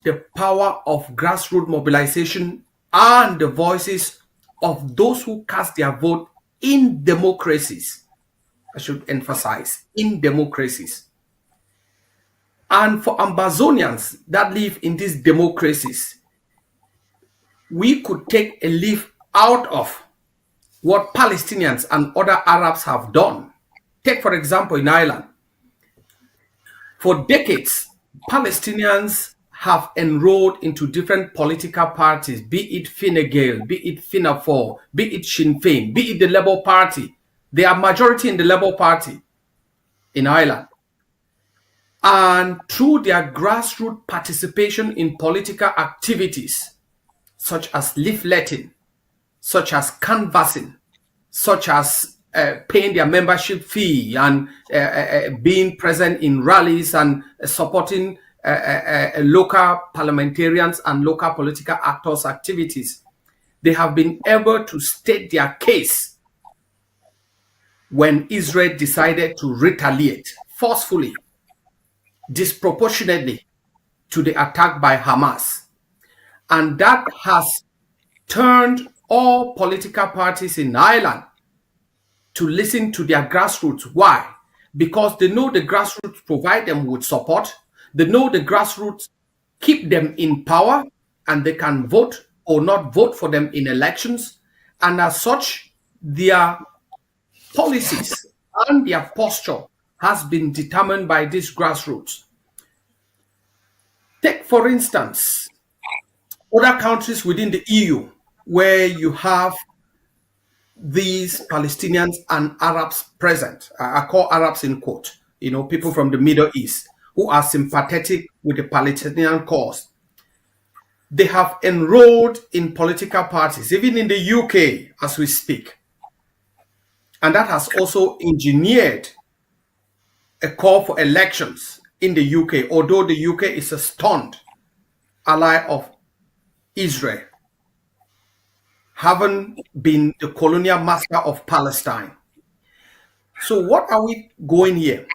the power of grassroots mobilization and the voices of those who cast their vote in democracies. I should emphasize, in democracies. And for Amazonians that live in these democracies, we could take a leaf out of what Palestinians and other Arabs have done. Take, for example, in Ireland. For decades, Palestinians have enrolled into different political parties, be it Fine Gael, be it Fianna Fáil, be it Sinn Féin, be it the Labour Party. They are majority in the Labour Party in Ireland. And through their grassroots participation in political activities, such as leafletting, such as canvassing, such as paying their membership fee and being present in rallies and supporting local parliamentarians and local political actors' activities, they have been able to state their case when Israel decided to retaliate forcefully, disproportionately to the attack by Hamas. And that has turned all political parties in Ireland to listen to their grassroots. Why? Because they know the grassroots provide them with support. They know the grassroots keep them in power and they can vote or not vote for them in elections. And as such, their policies and their posture has been determined by these grassroots. Take, for instance, other countries within the EU where you have these Palestinians and Arabs present. I call Arabs in quote, people from the Middle East who are sympathetic with the Palestinian cause. They have enrolled in political parties, even in the UK as we speak. And that has also engineered a call for elections in the UK, although the UK is a staunch ally of Israel, having been the colonial master of Palestine. So what are we going here?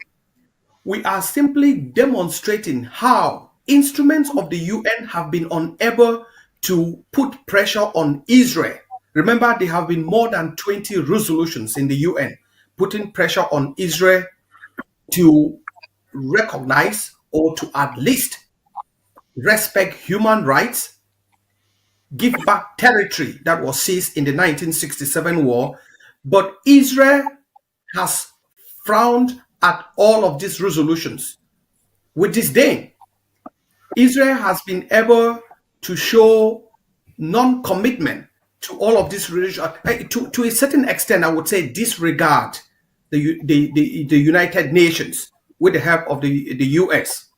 We are simply demonstrating how instruments of the UN have been unable to put pressure on Israel. Remember, there have been more than 20 resolutions in the UN putting pressure on Israel to recognize or to at least respect human rights, give back territory that was seized in the 1967 war. But Israel has frowned at all of these resolutions with disdain. Israel has been able to show non-commitment to all of this to a certain extent. I would say disregard the United Nations with the help of the US.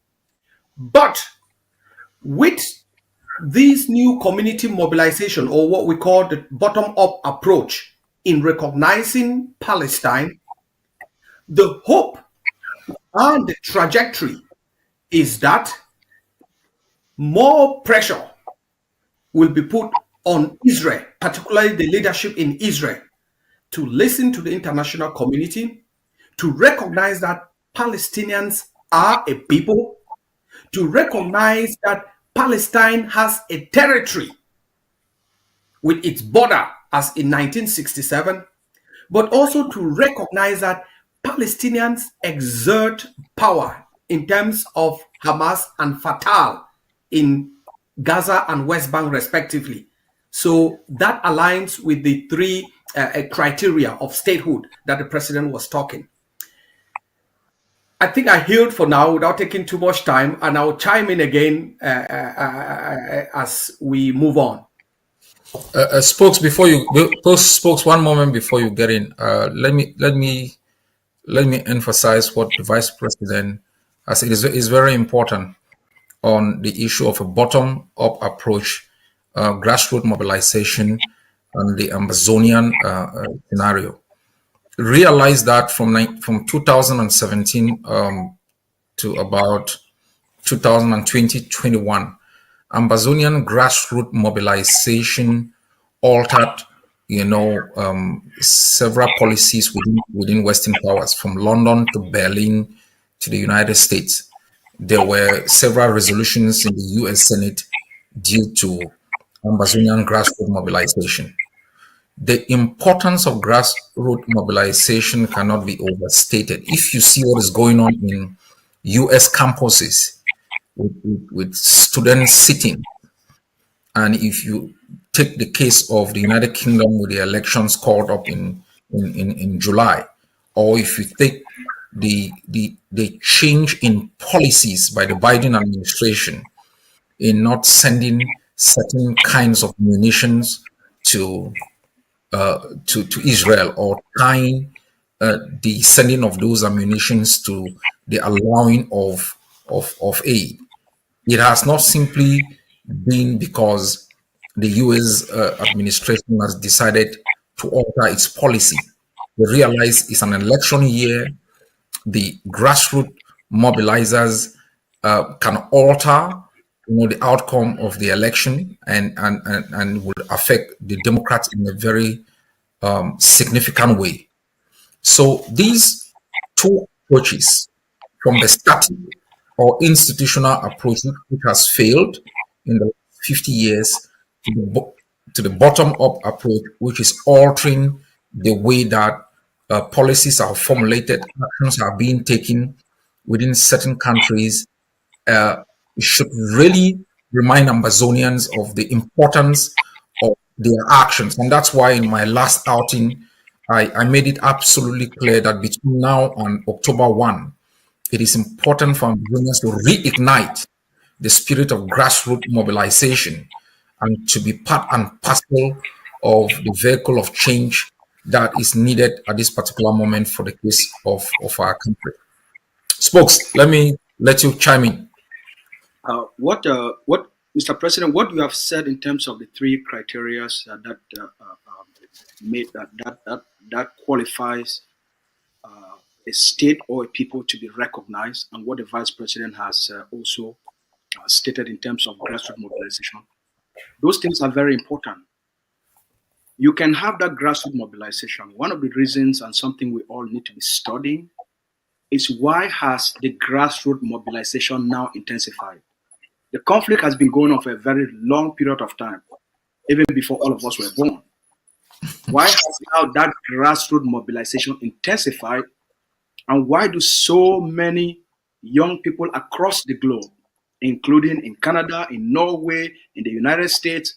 But with this new community mobilization, or what we call the bottom-up approach in recognizing Palestine, the hope and the trajectory is that more pressure will be put on Israel, particularly the leadership in Israel, to listen to the international community, to recognize that Palestinians are a people, to recognize that Palestine has a territory with its border as in 1967, but also to recognize that Palestinians exert power in terms of Hamas and Fatah in Gaza and West Bank respectively. So that aligns with the three criteria of statehood that the president was talking. I think I yield for now without taking too much time, and I'll chime in again as we move on. Spokes, one moment before you get in, let me emphasize what the vice president has said is very important on the issue of a bottom-up approach, grassroots mobilization, and the Amazonian scenario. Realize that from 2017 to about 2020-21, Amazonian grassroots mobilization altered, several policies within Western powers, from London to Berlin to the United States. there were several resolutions in the US Senate due to Amazonian grassroots mobilization. The importance of grassroots mobilization cannot be overstated. If you see what is going on in US campuses with students sitting, and if you take the case of the United Kingdom with the elections called up in July, or if you take the change in policies by the Biden administration in not sending certain kinds of munitions to to Israel, or tying the sending of those ammunitions to the allowing of aid. It has not simply been because the US administration has decided to alter its policy. They realize it's an election year. The grassroots mobilizers can alter, the outcome of the election, and would affect the Democrats in a very significant way. So these two approaches, from the static or institutional approach, which has failed in the last 50 years, to to the bottom-up approach, which is altering the way that policies are formulated, actions are being taken within certain countries, uh, should really remind Amazonians of the importance of their actions. And that's why in my last outing, I made it absolutely clear that between now and October 1, it is important for Amazonians to reignite the spirit of grassroots mobilization and to be part and parcel of the vehicle of change that is needed at this particular moment for the case of our country. Spokes, let me let you chime in. What, Mr. President, what you have said in terms of the three criteria that made that qualifies a state or a people to be recognized, and what the Vice President has also stated in terms of grassroots mobilization, those things are very important. You can have that grassroots mobilization. One of the reasons, and something we all need to be studying, is why has the grassroots mobilization now intensified? The conflict has been going on for a very long period of time, even before all of us were born. Why has now that grassroots mobilization intensified? And why do so many young people across the globe, including in Canada, in Norway, in the United States,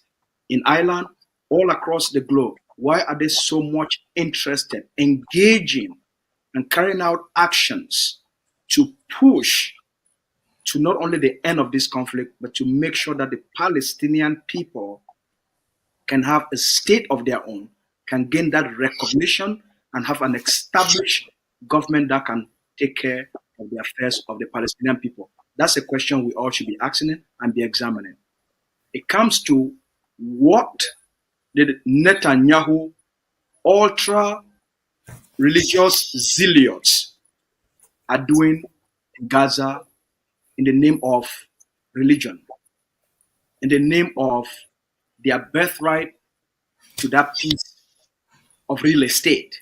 in Ireland, all across the globe, why are they so much interested, engaging, and carrying out actions to push to not only the end of this conflict, but to make sure that the Palestinian people can have a state of their own, can gain that recognition, and have an established government that can take care of the affairs of the Palestinian people? That's a question we all should be asking and be examining. It comes to what did Netanyahu ultra religious zealots are doing in Gaza in the name of religion, in the name of their birthright to that piece of real estate.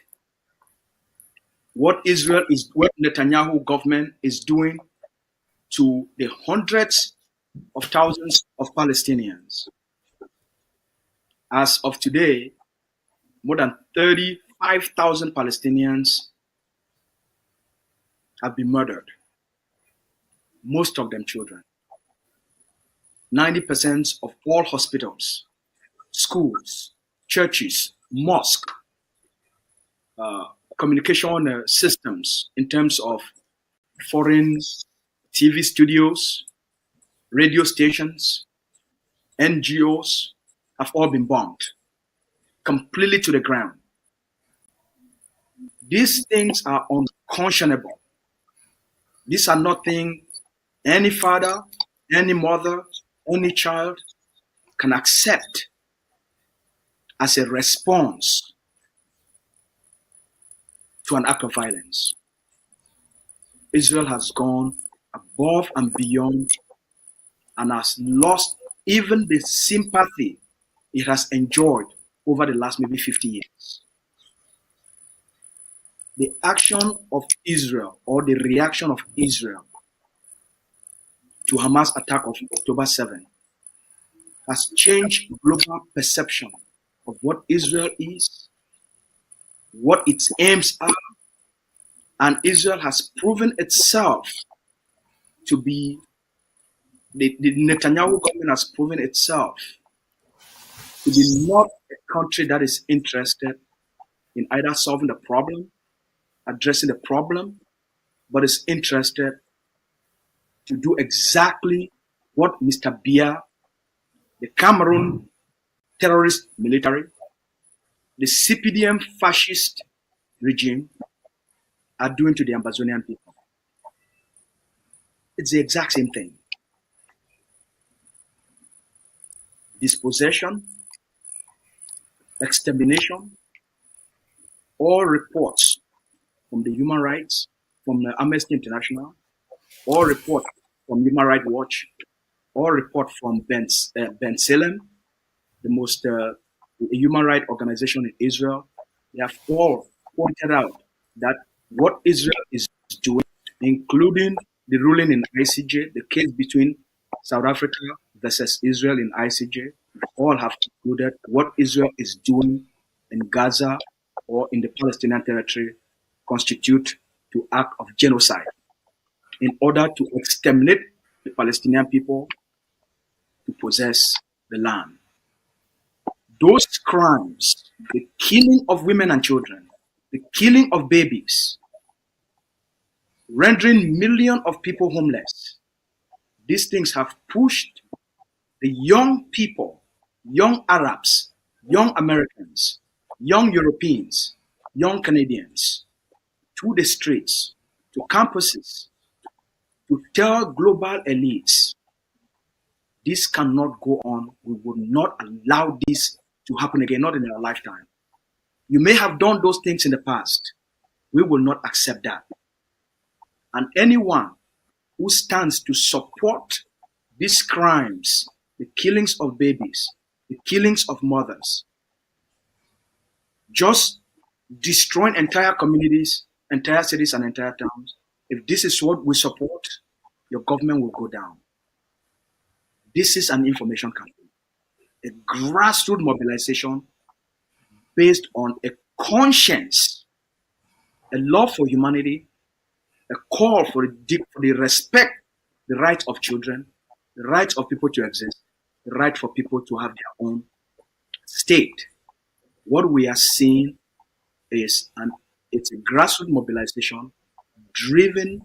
What Netanyahu government is doing to the hundreds of thousands of Palestinians. As of today, more than 35,000 Palestinians have been murdered, most of them children. 90% of all hospitals, schools, churches, mosques, communication systems in terms of foreign TV studios, radio stations, NGOs have all been bombed completely to the ground. These things are unconscionable. These are nothing any father, any mother, any child can accept as a response to an act of violence. Israel has gone above and beyond and has lost even the sympathy it has enjoyed over the last maybe 50 years. The action of Israel, or the reaction of Israel, to Hamas attack of October 7 has changed global perception of what Israel is, what its aims are, and Israel has proven itself to be, the Netanyahu government has proven itself to be not a country that is interested in either solving the problem, addressing the problem, but is interested to do exactly what Mr. Biya, the Cameroon terrorist military, the CPDM fascist regime are doing to the Amazonian people. It's the exact same thing. Dispossession, extermination, all reports from the human rights, from the Amnesty International, all reports from Human Rights Watch, all report from Ben Salem, the most human rights organization in Israel. They have all pointed out that what Israel is doing, including the ruling in ICJ, the case between South Africa versus Israel in ICJ, all have concluded what Israel is doing in Gaza or in the Palestinian territory constitute to act of genocide in order to exterminate the Palestinian people to possess the land. Those crimes, the killing of women and children, the killing of babies, rendering millions of people homeless, these things have pushed the young people, young Arabs, young Americans, young Europeans, young Canadians to the streets, to campuses, to tell global elites, this cannot go on. We will not allow this to happen again, not in our lifetime. You may have done those things in the past. We will not accept that. And anyone who stands to support these crimes, the killings of babies, the killings of mothers, just destroying entire communities, entire cities, and entire towns, if this is what we support, your government will go down. This is an information campaign, a grassroots mobilization based on a conscience, a love for humanity, a call for the respect, the rights of children, the rights of people to exist, the right for people to have their own state. What we are seeing is it's a grassroots mobilization driven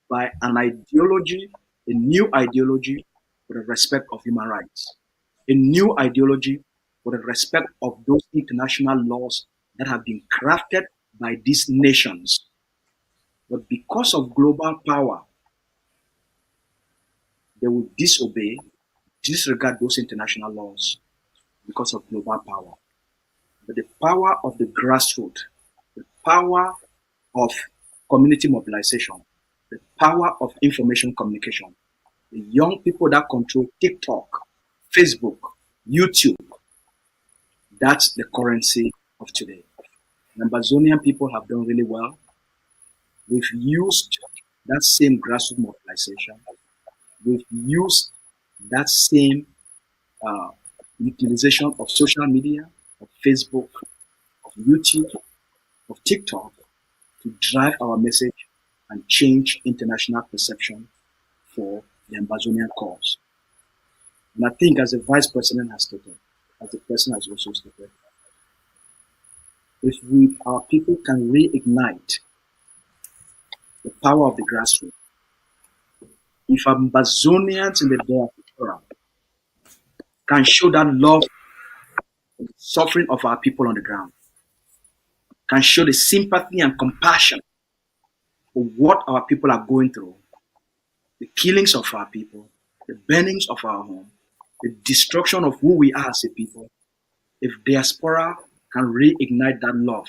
by an ideology, a new ideology for the respect of human rights, a new ideology for the respect of those international laws that have been crafted by these nations. But because of global power, they will disobey, disregard those international laws because of global power. But the power of the grassroots, the power of community mobilization, the power of information communication, the young people that control TikTok, Facebook, YouTube, that's the currency of today. The Amazonian people have done really well. We've used that same grassroots mobilization. We've used that same utilization of social media, of Facebook, of YouTube, of TikTok to drive our message and change international perception for the Amazonian cause. And I think as the Vice President has stated, as the President has also stated, if our people can reignite the power of the grassroots, if Amazonians in the diaspora can show that love, the suffering of our people on the ground, can show the sympathy and compassion for what our people are going through, the killings of our people, the burnings of our home, the destruction of who we are as a people, if diaspora can reignite that love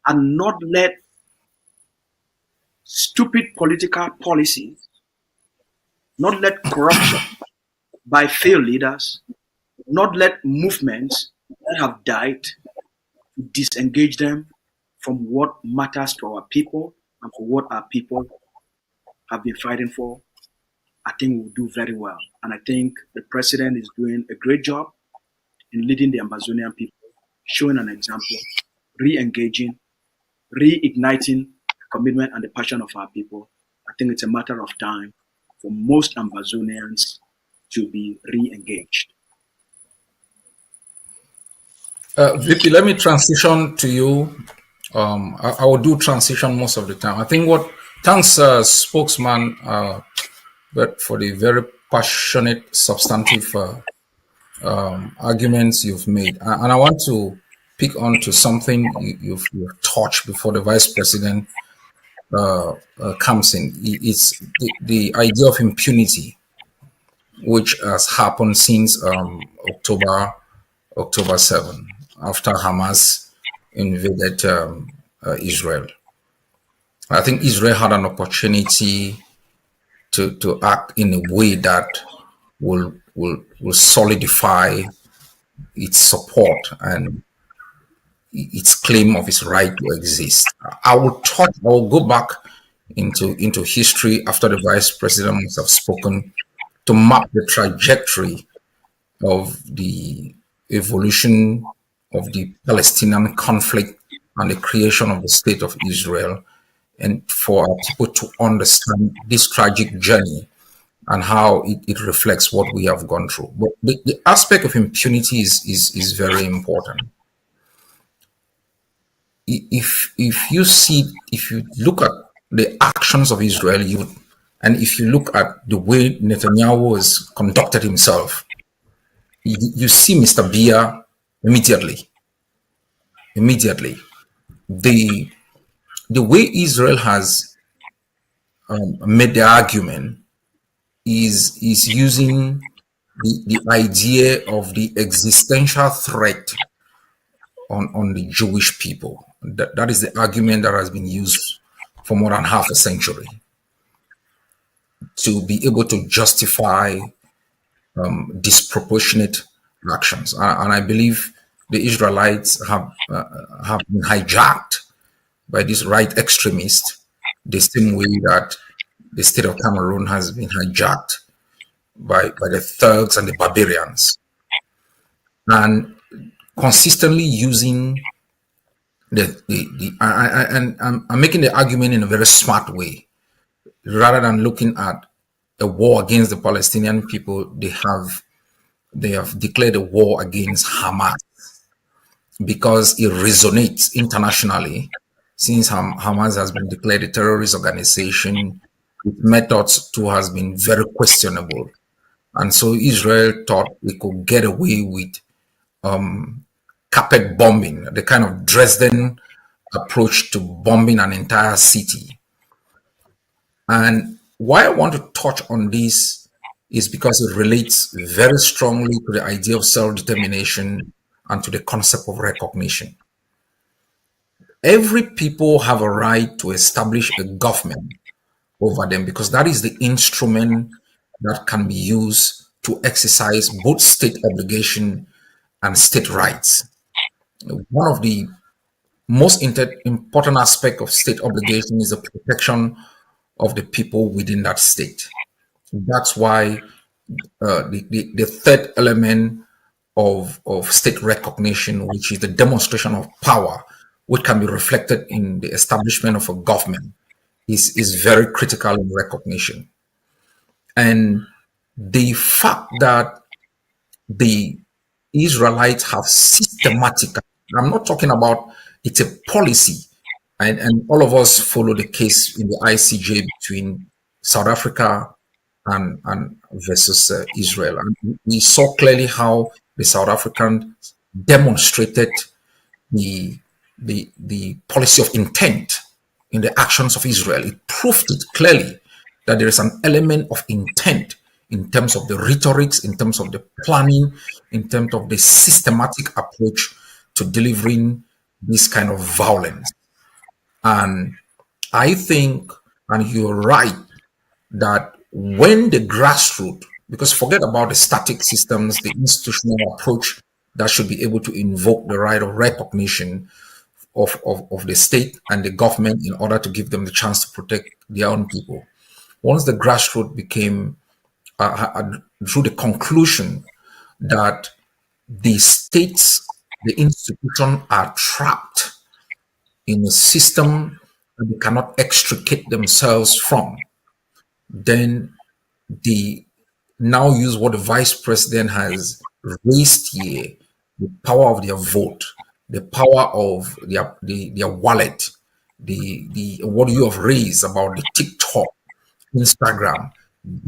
and not let stupid political policies, not let corruption by failed leaders, not let movements that have died to disengage them from what matters to our people and for what our people have been fighting for, I think we'll do very well. And I think the president is doing a great job in leading the Amazonian people, showing an example, re-engaging, reigniting the commitment and the passion of our people. I think it's a matter of time for most Amazonians to be re-engaged. VP, let me transition to you. I will do transition most of the time. I think thanks, spokesman, but for the very passionate, substantive arguments you've made. And I want to pick on to something you've touched before the vice president comes in. It's the idea of impunity, which has happened since October 7, after Hamas invaded Israel. I think Israel had an opportunity to act in a way that will solidify its support and its claim of its right to exist. I will go back into history after the vice president must have spoken to map the trajectory of the evolution of the Palestinian conflict and the creation of the state of Israel, and for our people to understand this tragic journey and how it reflects what we have gone through. But the aspect of impunity is very important. If you look at the actions of Israel, and if you look at the way Netanyahu has conducted himself, you see Mr. Bia immediately. The way Israel has made the argument is using the idea of the existential threat on the Jewish people. That is the argument that has been used for more than half a century to be able to justify disproportionate actions. And I believe the Israelites have been hijacked by these right extremists, the same way that the state of Cameroon has been hijacked by the thugs and the barbarians, and consistently using and I'm making the argument in a very smart way, rather than looking at a war against the Palestinian people. They have declared a war against Hamas because it resonates internationally, since Hamas has been declared a terrorist organization. Its methods too has been very questionable, and so Israel thought it could get away with carpet bombing, the kind of Dresden approach to bombing an entire city. And why I want to touch on this is because it relates very strongly to the idea of self-determination and to the concept of recognition. Every people have a right to establish a government over them, because that is the instrument that can be used to exercise both state obligation and state rights. One of the most important aspects of state obligation is the protection of the people within that state. That's why the third element of state recognition, which is the demonstration of power, which can be reflected in the establishment of a government, is very critical in recognition. And the fact that the Israelites have systematically, I'm not talking about it's a policy, and all of us follow the case in the ICJ between South Africa and versus Israel. And we saw clearly how the South Africans demonstrated the policy of intent in the actions of Israel. It proved it clearly that there is an element of intent in terms of the rhetorics, in terms of the planning, in terms of the systematic approach to delivering this kind of violence. And I think, and you're right, that when the grassroots, because forget about the static systems, the institutional approach that should be able to invoke the right of recognition of the state and the government in order to give them the chance to protect their own people. Once the grassroots became drew the conclusion that the states, the institution are trapped in a system that they cannot extricate themselves from. Then they now use what the vice president has raised here, the power of their vote, the power of their wallet, the what you have raised about the TikTok, Instagram,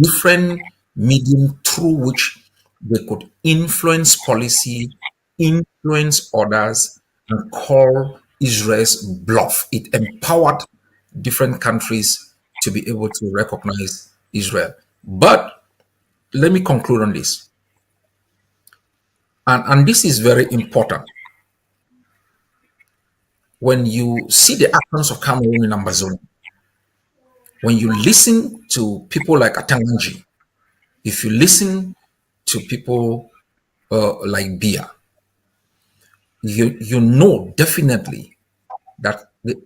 different medium through which they could influence policy, influence others, and call Israel's bluff. It empowered different countries to be able to recognize Israel. But let me conclude on this. And this is very important. When you see the actions of Cameroon in Ambazonia, when you listen to people like Atanganji, if you listen to people like Bia, you know definitely that the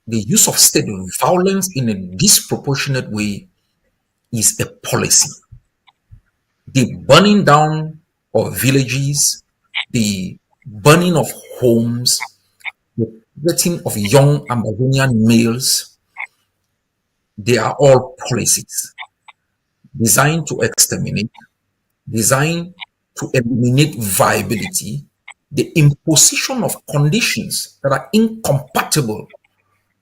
use of state violence in a disproportionate way is a policy. The burning down of villages, the burning of homes, the threatening of young Amazonian males, they are all policies designed to exterminate, designed to eliminate viability, the imposition of conditions that are incompatible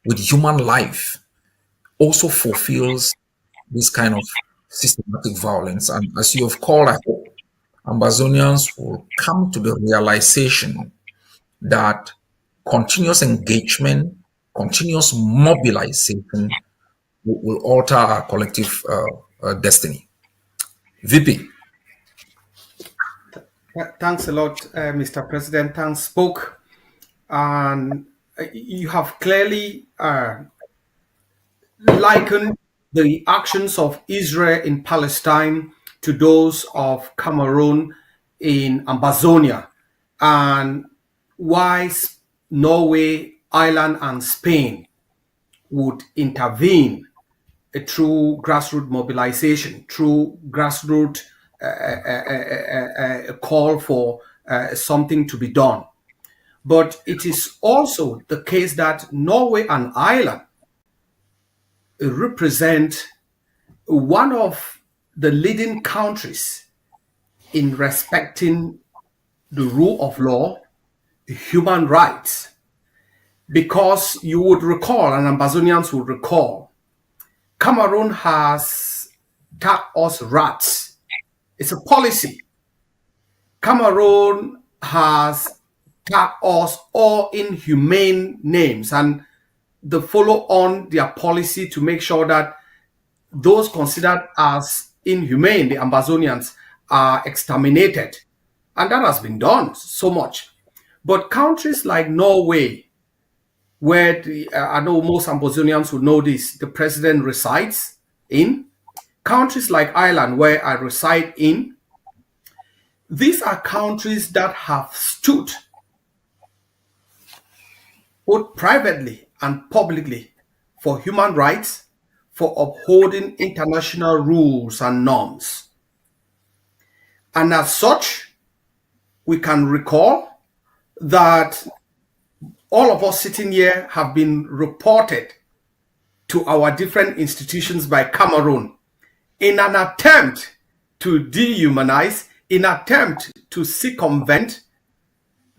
with human life also fulfills this kind of systematic violence. And as you have called, I hope Ambazonians will come to the realization that continuous engagement, continuous mobilization will alter our collective destiny. VP. Thanks a lot, Mr. President. Thanks, spoke. And you have clearly likened the actions of Israel in Palestine to those of Cameroon in Ambazonia, and why Norway, Ireland, and Spain would intervene through grassroots mobilization, through grassroots call for something to be done. But it is also the case that Norway and Ireland represent one of the leading countries in respecting the rule of law, human rights. Because you would recall, and Ambazonians would recall, Cameroon has tagged us rats. It's a policy. Cameroon has tagged us all inhumane names, and they follow on their policy to make sure that those considered as inhumane, the Ambazonians, are exterminated. And that has been done so much. But countries like Norway, where I know most Ambazonians would know this, the president resides in, countries like Ireland, where I reside in, these are countries that have stood both privately and publicly for human rights, for upholding international rules and norms. And as such, we can recall that all of us sitting here have been reported to our different institutions by Cameroon in an attempt to dehumanize, in an attempt to circumvent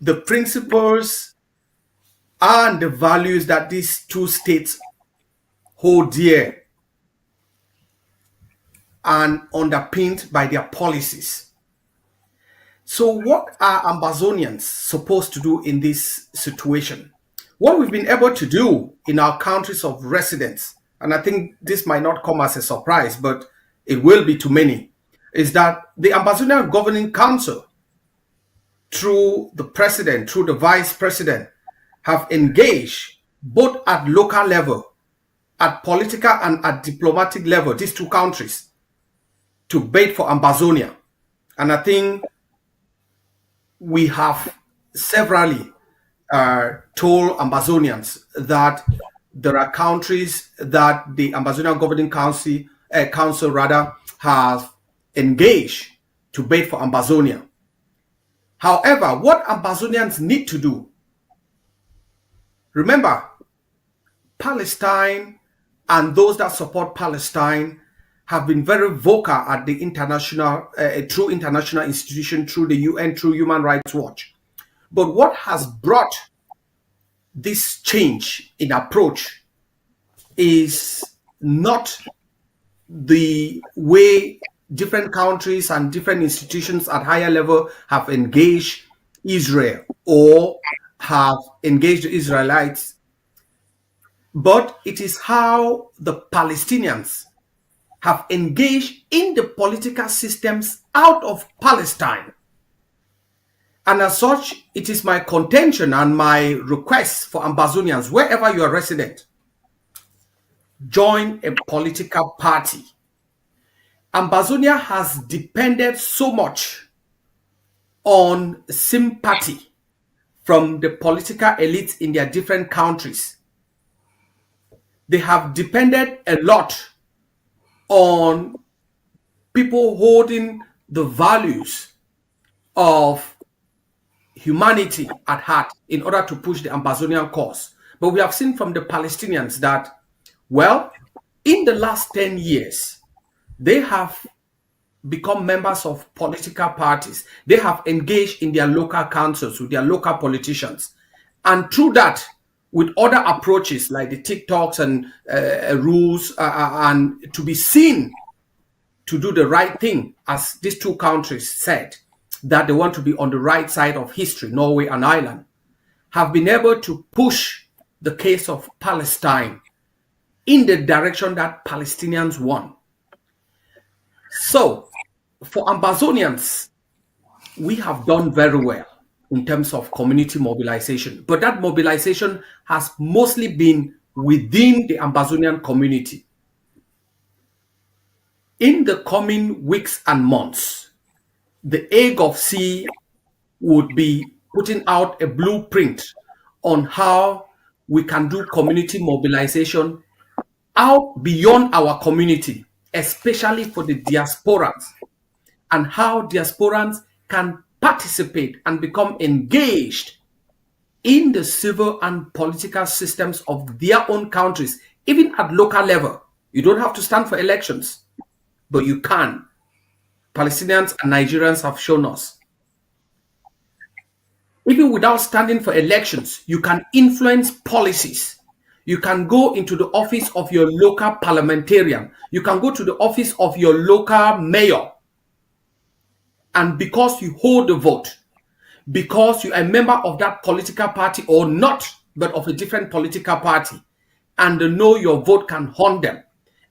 the principles and the values that these two states hold dear and underpinned by their policies. So what are Ambazonians supposed to do in this situation? What we've been able to do in our countries of residence, and I think this might not come as a surprise, but it will be to many, is that the Ambazonian Governing Council, through the president, through the vice president, have engaged both at local level, at political and at diplomatic level, these two countries, to bait for Ambazonia. And I think we have severally told Ambazonians that there are countries that the Ambazonian Governing Council rather have engage to bid for Ambazonia. However, what Ambazonians need to do, remember, Palestine and those that support Palestine have been very vocal at the international, through international institutions, through the UN, through Human Rights Watch. But what has brought this change in approach is not the way different countries and different institutions at higher level have engaged Israel or have engaged the Israelites, but it is how the Palestinians have engaged in the political systems out of Palestine. And as such, it is my contention and my request for Ambazonians, wherever you are resident, join a political party. Ambazonia has depended so much on sympathy from the political elites in their different countries. They have depended a lot on people holding the values of humanity at heart in order to push the Ambazonian cause. But we have seen from the Palestinians that, well, in the last 10 years, they have become members of political parties. They have engaged in their local councils with their local politicians. And through that, with other approaches like the TikToks and rules, and to be seen to do the right thing, as these two countries said, that they want to be on the right side of history, Norway and Ireland, have been able to push the case of Palestine in the direction that Palestinians want. So, for Ambazonians, we have done very well in terms of community mobilization, but that mobilization has mostly been within the Ambazonian community. In the coming weeks and months, the AGOVC would be putting out a blueprint on how we can do community mobilization out beyond our community, especially for the diasporans, and how diasporans can participate and become engaged in the civil and political systems of their own countries, even at local level. You don't have to stand for elections, but you can. Palestinians and Nigerians have shown us. Even without standing for elections, you can influence policies. You can go into the office of your local parliamentarian. You can go to the office of your local mayor. And because you hold the vote, because you are a member of that political party or not, but of a different political party, and they know your vote can haunt them,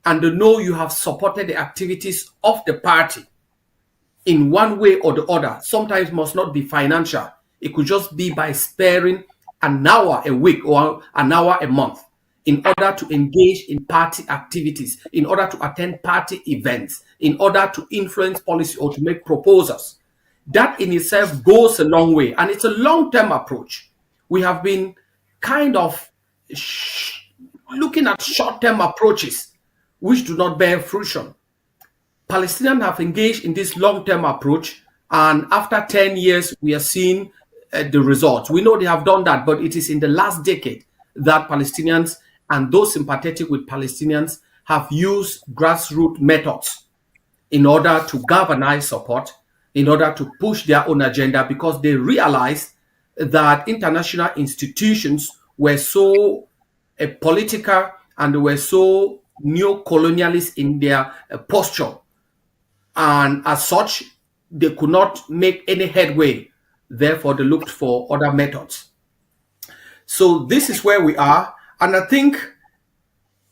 and they know you have supported the activities of the party in one way or the other. Sometimes it must not be financial. It could just be by sparing an hour a week or an hour a month in order to engage in party activities, in order to attend party events, in order to influence policy or to make proposals. That in itself goes a long way, and it's a long-term approach. We have been kind of looking at short-term approaches which do not bear fruition. Palestinians have engaged in this long-term approach, and after 10 years, we are seeing the results. We know they have done that, but it is in the last decade that Palestinians and those sympathetic with Palestinians have used grassroots methods in order to galvanize support, in order to push their own agenda, because they realized that international institutions were so political and they were so neo-colonialist in their posture. And as such, they could not make any headway. Therefore, they looked for other methods. So this is where we are. And I think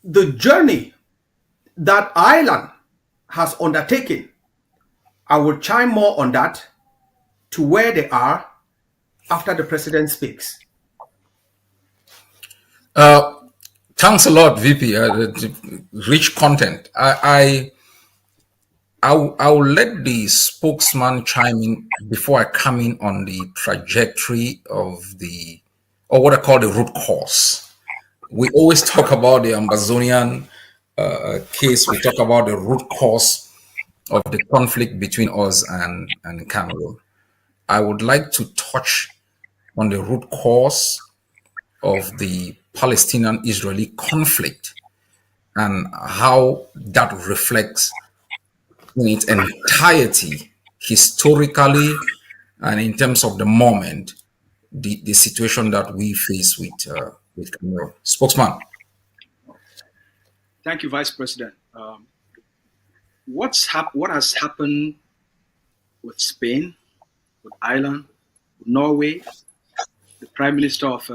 the journey that Ireland has undertaken, I will chime more on that to where they are after the president speaks. Thanks a lot, VP. Rich content. I'll let the spokesman chime in before I come in on the trajectory of or what I call the root cause. We always talk about the Ambazonian case. We talk about the root cause of the conflict between us and Cameroon. I would like to touch on the root cause of the Palestinian-Israeli conflict and how that reflects in its entirety, historically and in terms of the moment, the situation that we face with Cameroon. Spokesman. Thank you, Vice President. What has happened with Spain, with Ireland, with Norway? The Prime Minister of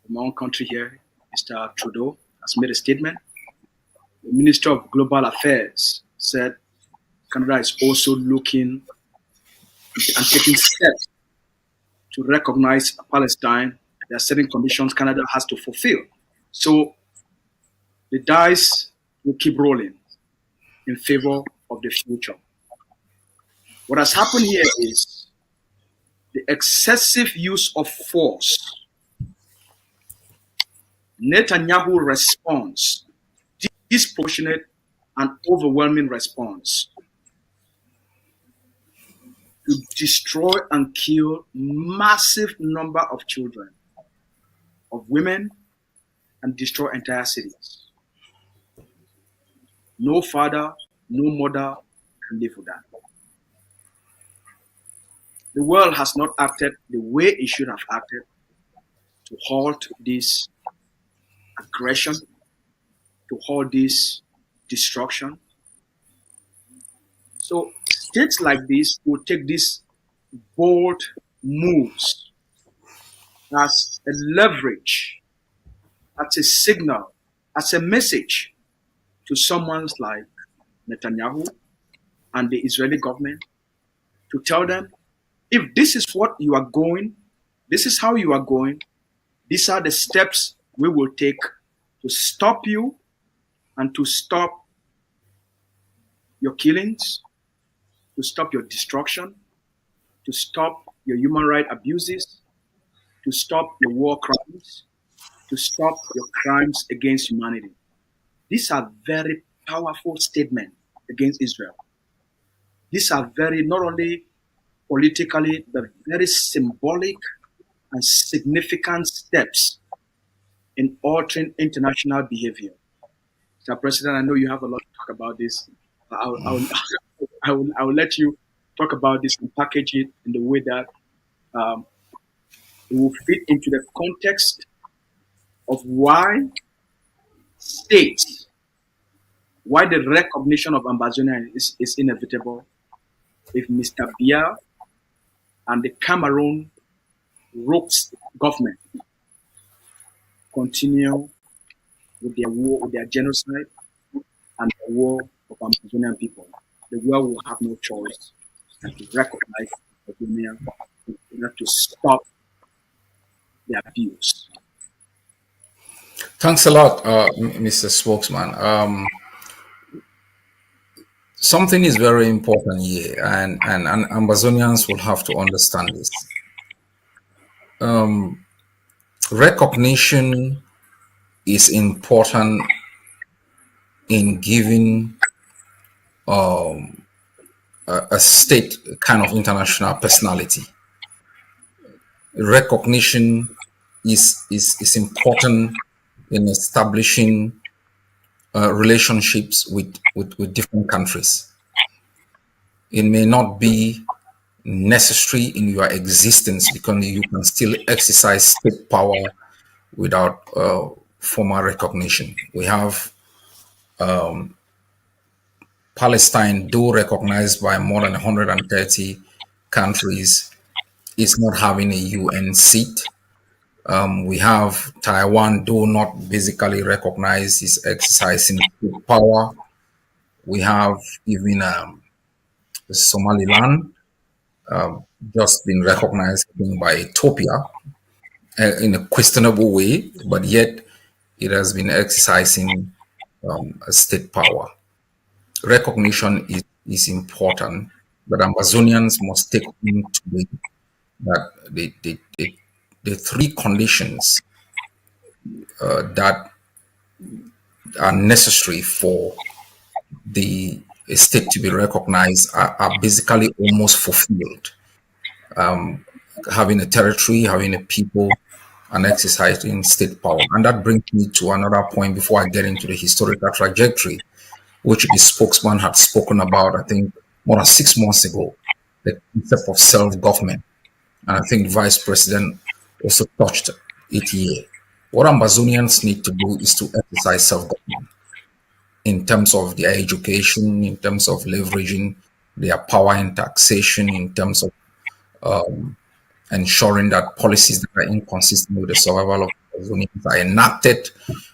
my own country here, Mr. Trudeau, has made a statement. The Minister of Global Affairs said Canada is also looking and taking steps to recognize Palestine. There are certain conditions Canada has to fulfill. So the dice will keep rolling in favor of the future. What has happened here is the excessive use of force. Netanyahu response, disproportionate and overwhelming response to destroy and kill massive number of children, of women, and destroy entire cities. No father, no mother can live with that. The world has not acted the way it should have acted to halt this aggression, to halt this destruction. So states like this will take these bold moves as a leverage, as a signal, as a message to someone like Netanyahu and the Israeli government to tell them, if this is what you are going, this is how you are going, these are the steps we will take to stop you and to stop your killings, to stop your destruction, to stop your human rights abuses, to stop your war crimes, to stop your crimes against humanity. These are very powerful statements against Israel. These are very, not only politically, but very symbolic and significant steps in altering international behavior. Mr. President, I know you have a lot to talk about this. I will let you talk about this and package it in the way that it will fit into the context of why states, why the recognition of Ambazonia is inevitable if Mr. Biya and the Cameroon Ropes government continue with their war, with their genocide and the war of Amazonian people. The world will have no choice than to recognize Amazonia in order to stop the abuse. Thanks a lot, Mr. Spokesman. Something is very important here, and Amazonians will have to understand this. Recognition is important in giving a state kind of international personality. Recognition is important in establishing relationships with different countries. It may not be necessary in your existence because you can still exercise state power without formal recognition. We have Palestine, though recognized by more than 130 countries, is not having a UN seat. We have Taiwan, though not basically recognized, is exercising power. We have even Somaliland, just been recognized by Ethiopia in a questionable way, but yet it has been exercising a state power. Recognition is important, but Amazonians must take into the that the three conditions that are necessary for the a state to be recognized are basically almost fulfilled. Having a territory, having a people, and exercising state power. And that brings me to another point before I get into the historical trajectory, which the spokesman had spoken about, I think, more than 6 months ago, the concept of self-government. And I think the vice president also touched it here. What Ambazonians need to do is to exercise self-government in terms of their education, in terms of leveraging their power in taxation, in terms of ensuring that policies that are inconsistent with the survival of Amazonians are enacted,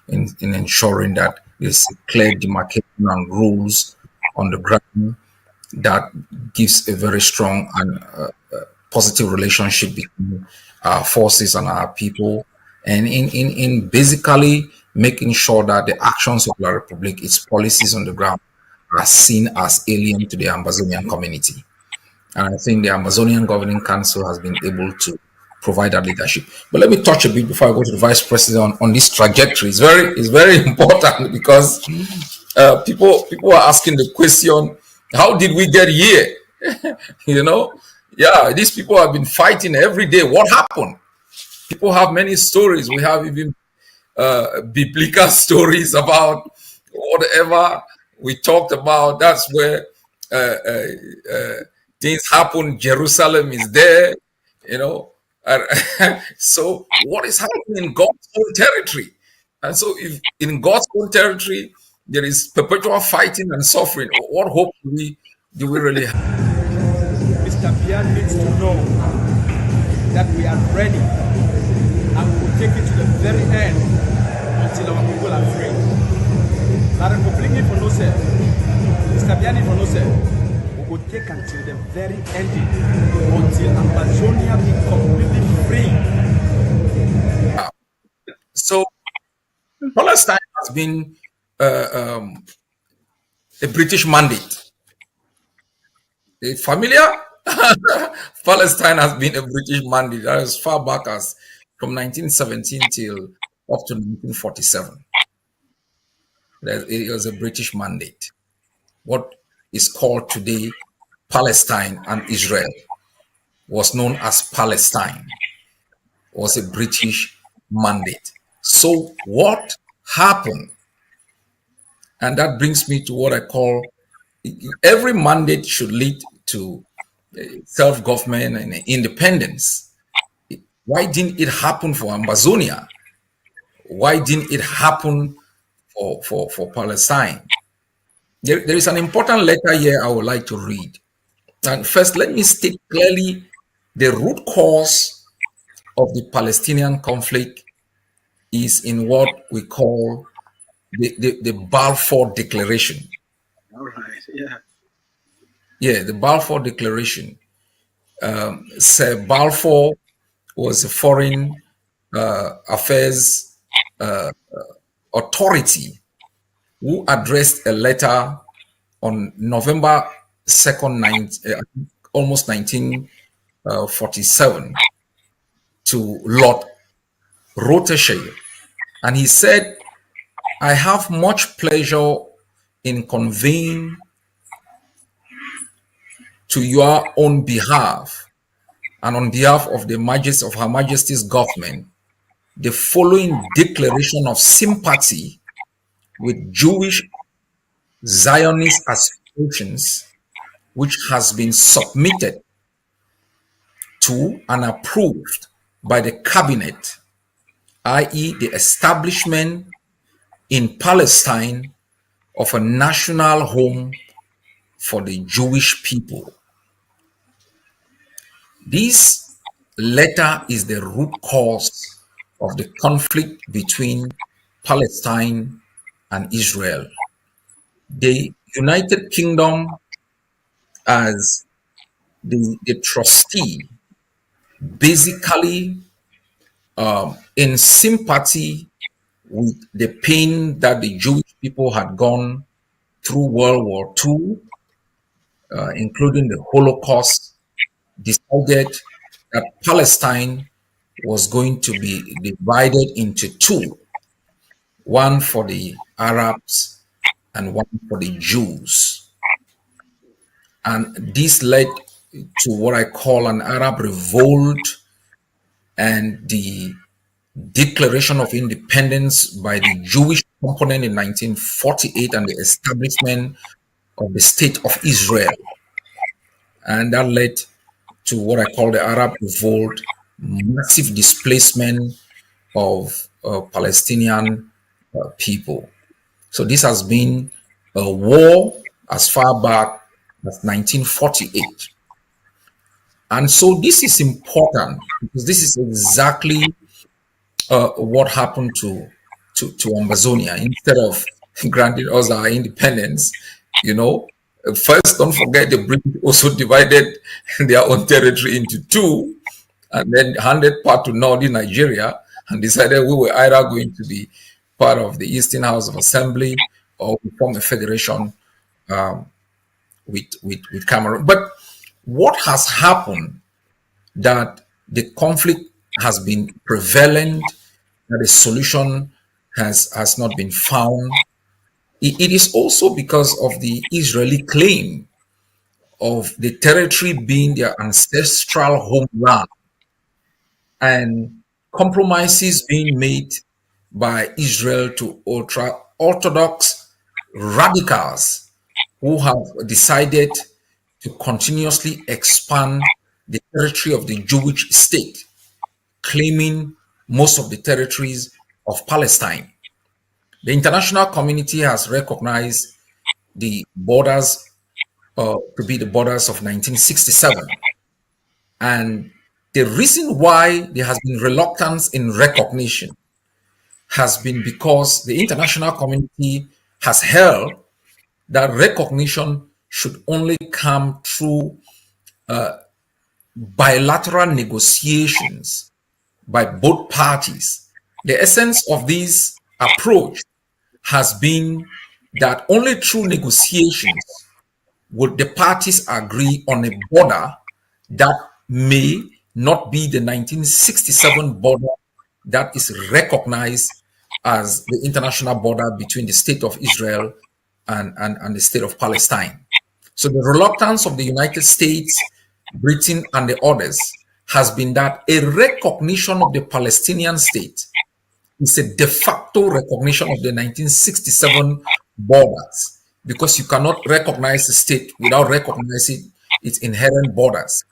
in ensuring that there's a clear demarcation and rules on the ground that gives a very strong and positive relationship between our forces and our people, and in basically making sure that the actions of La Republic, its policies on the ground, are seen as alien to the Amazonian community. And I think the Amazonian Governing Council has been able to provide that leadership. But let me touch a bit before I go to the Vice President on this trajectory. It's very important because people are asking the question, how did we get here? you know, yeah, these people have been fighting every day. What happened? People have many stories. We have even biblical stories about whatever we talked about. That's where things happen. Jerusalem is there, you know. So what is happening in God's own territory? And so if in God's own territory there is perpetual fighting and suffering, what hope do we really have? Mr. Pierre needs to know that we are ready and we will take it to the very end until our people are free. La Republique for no say, Mr. Pierre for no say, we will take until the very ending until Amazonia be completely free. So Palestine has been a British mandate. Familiar? Palestine has been a British mandate as far back as from 1917 till up to 1947. It was a British mandate. What is called today Palestine and Israel was known as Palestine, was a British mandate. So what happened? And that brings me to what I call every mandate should lead to self-government and independence. Why didn't it happen for Amazonia? Why didn't it happen for Palestine? There is an important letter here I would like to read. And first, let me state clearly the root cause of the Palestinian conflict is in what we call the Balfour Declaration. All right. Yeah. Yeah, the Balfour Declaration. Sir Balfour was a foreign affairs authority who addressed a letter on November 2nd, almost 1947, to Lord Rothschild. And he said, I have much pleasure in conveying to your own behalf and on behalf of the Majesty of Her Majesty's government the following declaration of sympathy with Jewish Zionist aspirations, which has been submitted to and approved by the cabinet, i.e., the establishment in Palestine of a national home for the Jewish people. This letter is the root cause of the conflict between Palestine and Israel. The United Kingdom, as the trustee, basically in sympathy with the pain that the Jewish people had gone through World War II, including the Holocaust, decided that Palestine was going to be divided into two, one for the Arabs and one for the Jews. And this led to what I call an Arab revolt and the Declaration of Independence by the Jewish component in 1948 and the establishment of the State of Israel. And that led to what I call the Arab revolt, massive displacement of Palestinian people. So this has been a war as far back as 1948. And so this is important because this is exactly what happened to Amazonia. Instead of granting us our independence, you know, first, don't forget the British also divided their own territory into two and then handed part to northern Nigeria and decided we were either going to be part of the Eastern House of Assembly or we form a federation with Cameroon. But what has happened that the conflict has been prevalent, that a solution has not been found. It is also because of the Israeli claim of the territory being their ancestral homeland and compromises being made by Israel to ultra orthodox radicals who have decided to continuously expand the territory of the Jewish state, claiming most of the territories of Palestine. The international community has recognized the borders to be the borders of 1967. And the reason why there has been reluctance in recognition has been because the international community has held that recognition should only come through bilateral negotiations by both parties. The essence of this approach has been that only through negotiations would the parties agree on a border that may not be the 1967 border that is recognized as the international border between the state of Israel and the state of Palestine. So the reluctance of the United States, Britain, and the others has been that a recognition of the Palestinian state is a de facto recognition of the 1967 borders because you cannot recognize the state without recognizing its inherent borders.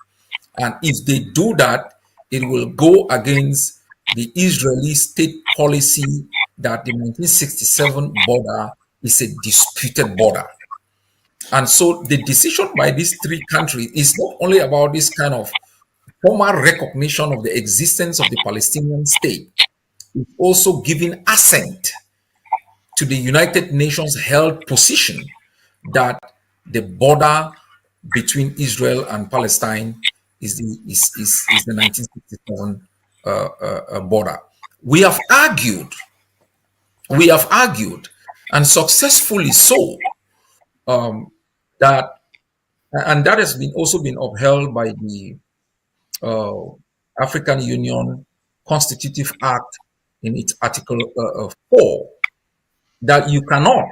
And if they do that, it will go against the Israeli state policy that the 1967 border is a disputed border. And so the decision by these three countries is not only about this kind of formal recognition of the existence of the Palestinian state, it's also giving assent to the United Nations held position that the border between Israel and Palestine is the 1967 border. We have argued, and successfully so, that, and that has been also been upheld by the African Union Constitutive Act in its Article 4, that you cannot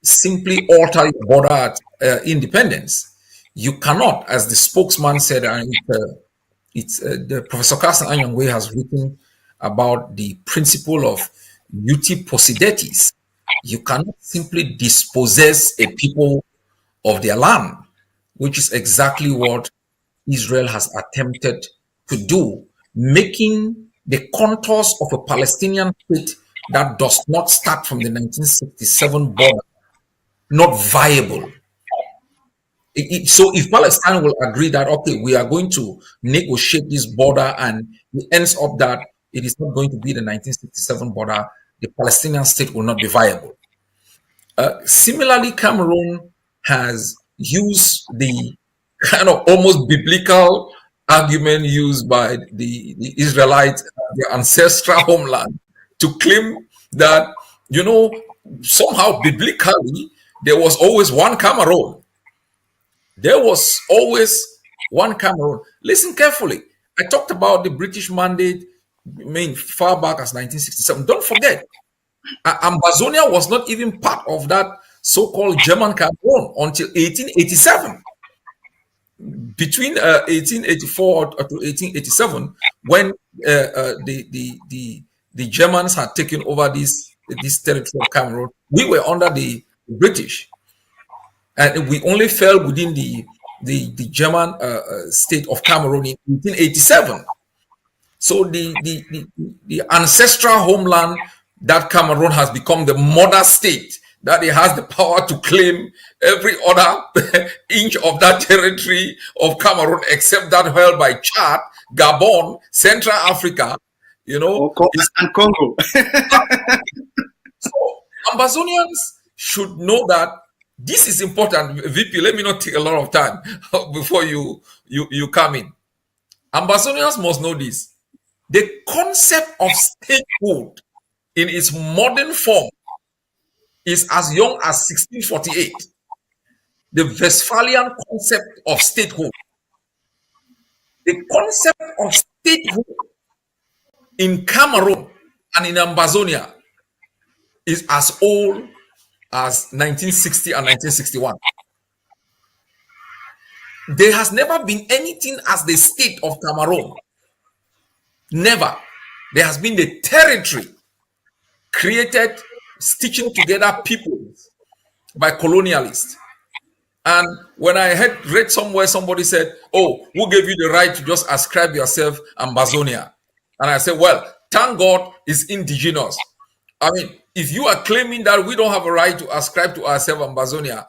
simply alter your border at independence. You cannot, as the spokesman said, and the Professor Carson Anyangwe has written about the principle of uti possidetis. You cannot simply dispossess a people of their land, which is exactly what Israel has attempted to do, making the contours of a Palestinian state that does not start from the 1967 border not viable. So if Palestine will agree that, okay, we are going to negotiate this border and it ends up that it is not going to be the 1967 border, the Palestinian state will not be viable. Similarly, Cameroon has used the kind of almost biblical argument used by the Israelites, their ancestral homeland, to claim that, somehow biblically, there was always one Cameroon. There was always one Cameroon. Listen carefully. I talked about the British mandate, far back as 1967. Don't forget, Amazonia was not even part of that so-called German Cameroon until 1887. between 1884 to 1887, when the Germans had taken over this territory of Cameroon, we were under the British, and we only fell within the German state of Cameroon in 1887. So the ancestral homeland that Cameroon has become the mother state, that it has the power to claim every other inch of that territory of Cameroon except that held by Chad, Gabon, Central Africa, and Congo. So Ambazonians should know that this is important. VP, let me not take a lot of time before you come in. Ambazonians must know this. The concept of statehood in its modern form is as young as 1648. The Westphalian concept of statehood. The concept of statehood in Cameroon and in Ambazonia is as old as 1960 and 1961. There has never been anything as the state of Cameroon. Never. There has been the territory created, stitching together peoples by colonialists. And when I read somewhere, somebody said, "Oh, who gave you the right to just ascribe yourself Ambazonia?" And I said, "Well, thank God it's indigenous." I mean, if you are claiming that we don't have a right to ascribe to ourselves Ambazonia,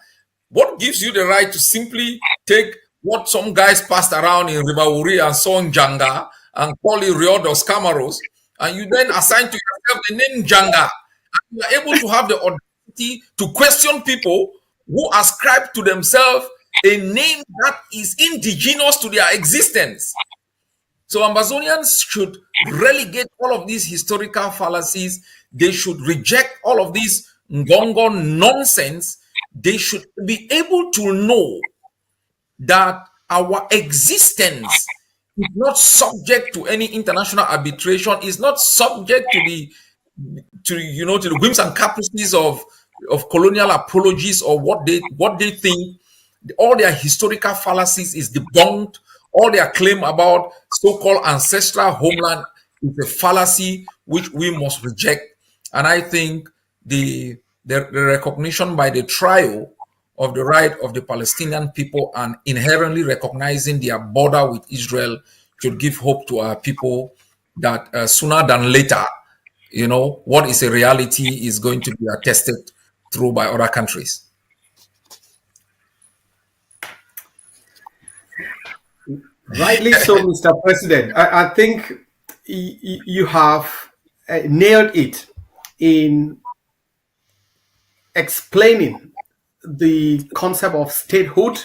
what gives you the right to simply take what some guys passed around in Ribauri and Son Janga and call it Rio dos Camaros, and you then assign to yourself the name Janga, and you are able to have the audacity to question people who ascribe to themselves a name that is indigenous to their existence? So Ambazonians should relegate all of these historical fallacies. They should reject all of this ngongo nonsense. They should be able to know that our existence is not subject to any international arbitration, is not subject to the whims and caprices of colonial apologies or what they think. All their historical fallacies is debunked. All their claim about so-called ancestral homeland is a fallacy which we must reject. And I think the recognition by the trio of the right of the Palestinian people and inherently recognizing their border with Israel should give hope to our people that sooner than later, what is a reality is going to be attested through by other countries. Rightly so, Mr. President. I think you have nailed it in explaining the concept of statehood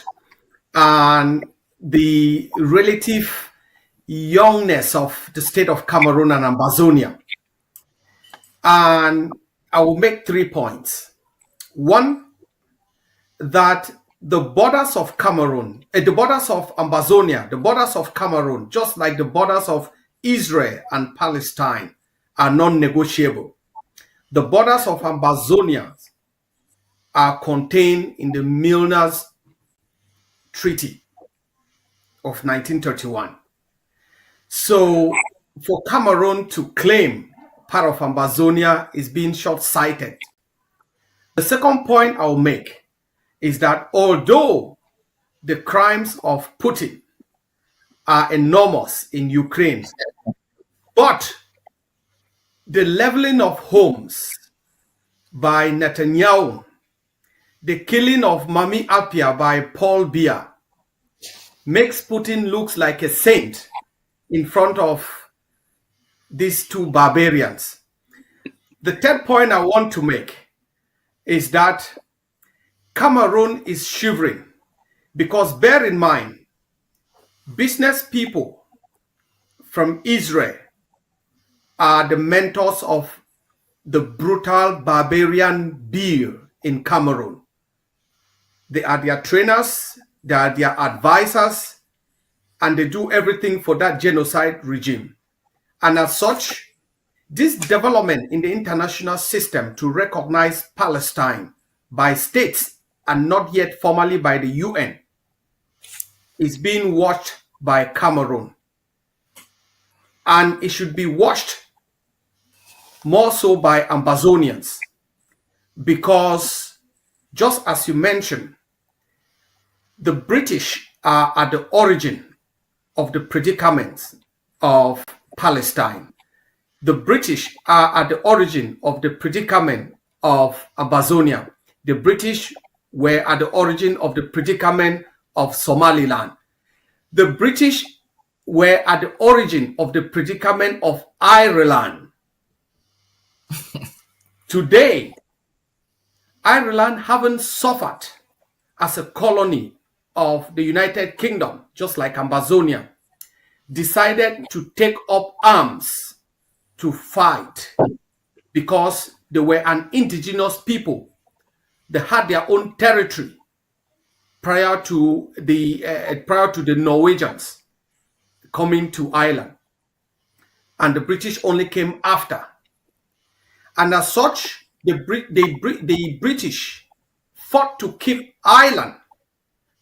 and the relative youngness of the state of Cameroon and Ambazonia. And I will make 3 points. One, that the borders of Cameroon, the borders of Ambazonia, the borders of Cameroon, just like the borders of Israel and Palestine, are non-negotiable. The borders of Ambazonia are contained in the Milner's Treaty of 1931. So for Cameroon to claim part of Ambazonia is being short-sighted. The second point I'll make is that although the crimes of Putin are enormous in Ukraine, but the leveling of homes by Netanyahu, the killing of Mami Apia by Paul Biya, makes Putin look like a saint in front of these two barbarians. The third point I want to make is that Cameroon is shivering because, bear in mind, business people from Israel are the mentors of the brutal barbarian Biya in Cameroon. They are their trainers, they are their advisors, and they do everything for that genocide regime. And as such, this development in the international system to recognize Palestine by states and not yet formally by the UN is being watched by Cameroon. And it should be watched more so by Ambazonians, because just as you mentioned, the British are at the origin of the predicament of Palestine. The British are at the origin of the predicament of Ambazonia. The British were at the origin of the predicament of Somaliland. The British were at the origin of the predicament of Ireland. Today, Ireland haven't suffered as a colony of the United Kingdom, just like Ambazonia, decided to take up arms to fight because they were an indigenous people. They had their own territory prior to the Norwegians coming to Ireland, and the British only came after. And as such, the British fought to keep Ireland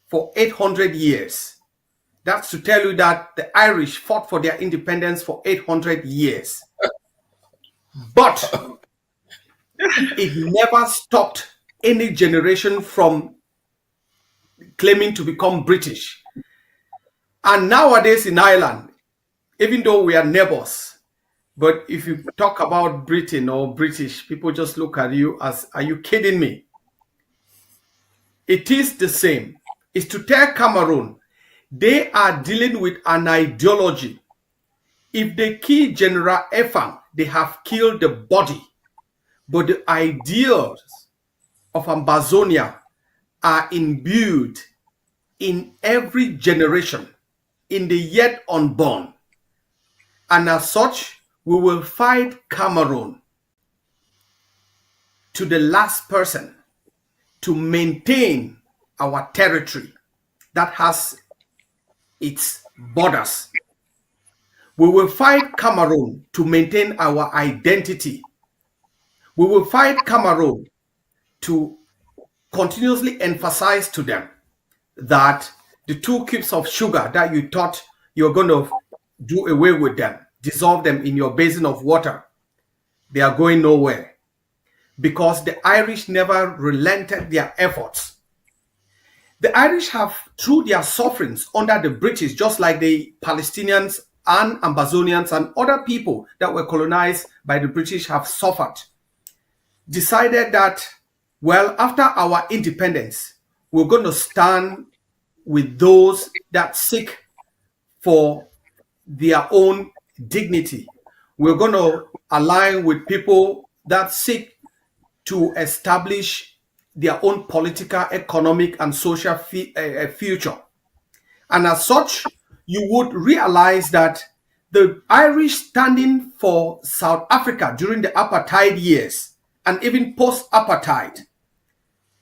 for 800 years. That's to tell you that the Irish fought for their independence for 800 years. But it never stopped any generation from claiming to become British. And nowadays in Ireland, even though we are neighbors, but if you talk about Britain or British, people just look at you as, are you kidding me? It is the same. It's to tell Cameroon, they are dealing with an ideology. If they kill General Efang, they have killed the body. But the ideals of Ambazonia are imbued in every generation, in the yet unborn. And as such, we will fight Cameroon to the last person to maintain our territory that has its borders. We will fight Cameroon to maintain our identity. We will fight Cameroon to continuously emphasize to them that the 2 cubes of sugar that you thought you're going to do away with them, dissolve them in your basin of water, they are going nowhere, because the Irish never relented their efforts. The Irish have, through their sufferings under the British, just like the Palestinians and Ambazonians and other people that were colonized by the British have suffered, decided that, well, after our independence, we're going to stand with those that seek for their own dignity. We're going to align with people that seek to establish their own political, economic, and social future. And as such, you would realize that the Irish standing for South Africa during the apartheid years and even post-apartheid,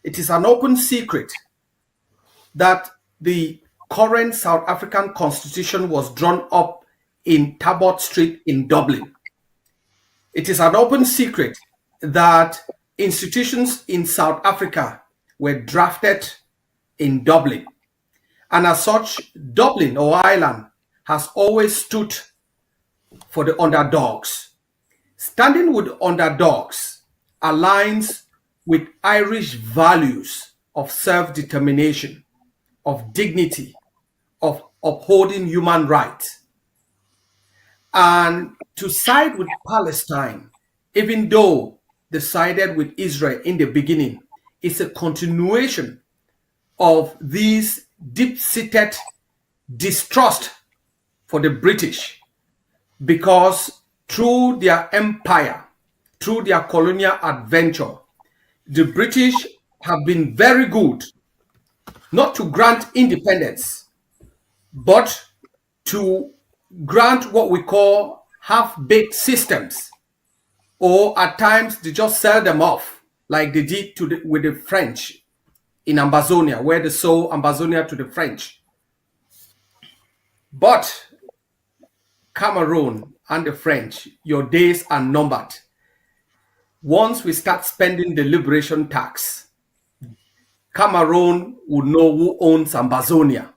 it is an open secret that the current South African constitution was drawn up in Talbot Street in Dublin. It is an open secret that institutions in South Africa were drafted in Dublin. And as such, Dublin or Ireland has always stood for the underdogs. Standing with underdogs aligns with Irish values of self-determination, of dignity, of upholding human rights. And to side with Palestine, even though they sided with Israel in the beginning, is a continuation of this deep-seated distrust for the British, because through their empire, through their colonial adventure, the British have been very good not to grant independence, but to grant what we call half-baked systems, or at times they just sell them off, like they did with the French in Ambazonia, where they sold Ambazonia to the French. But Cameroon and the French, your days are numbered. Once we start spending the liberation tax, Cameroon will know who owns Ambazonia.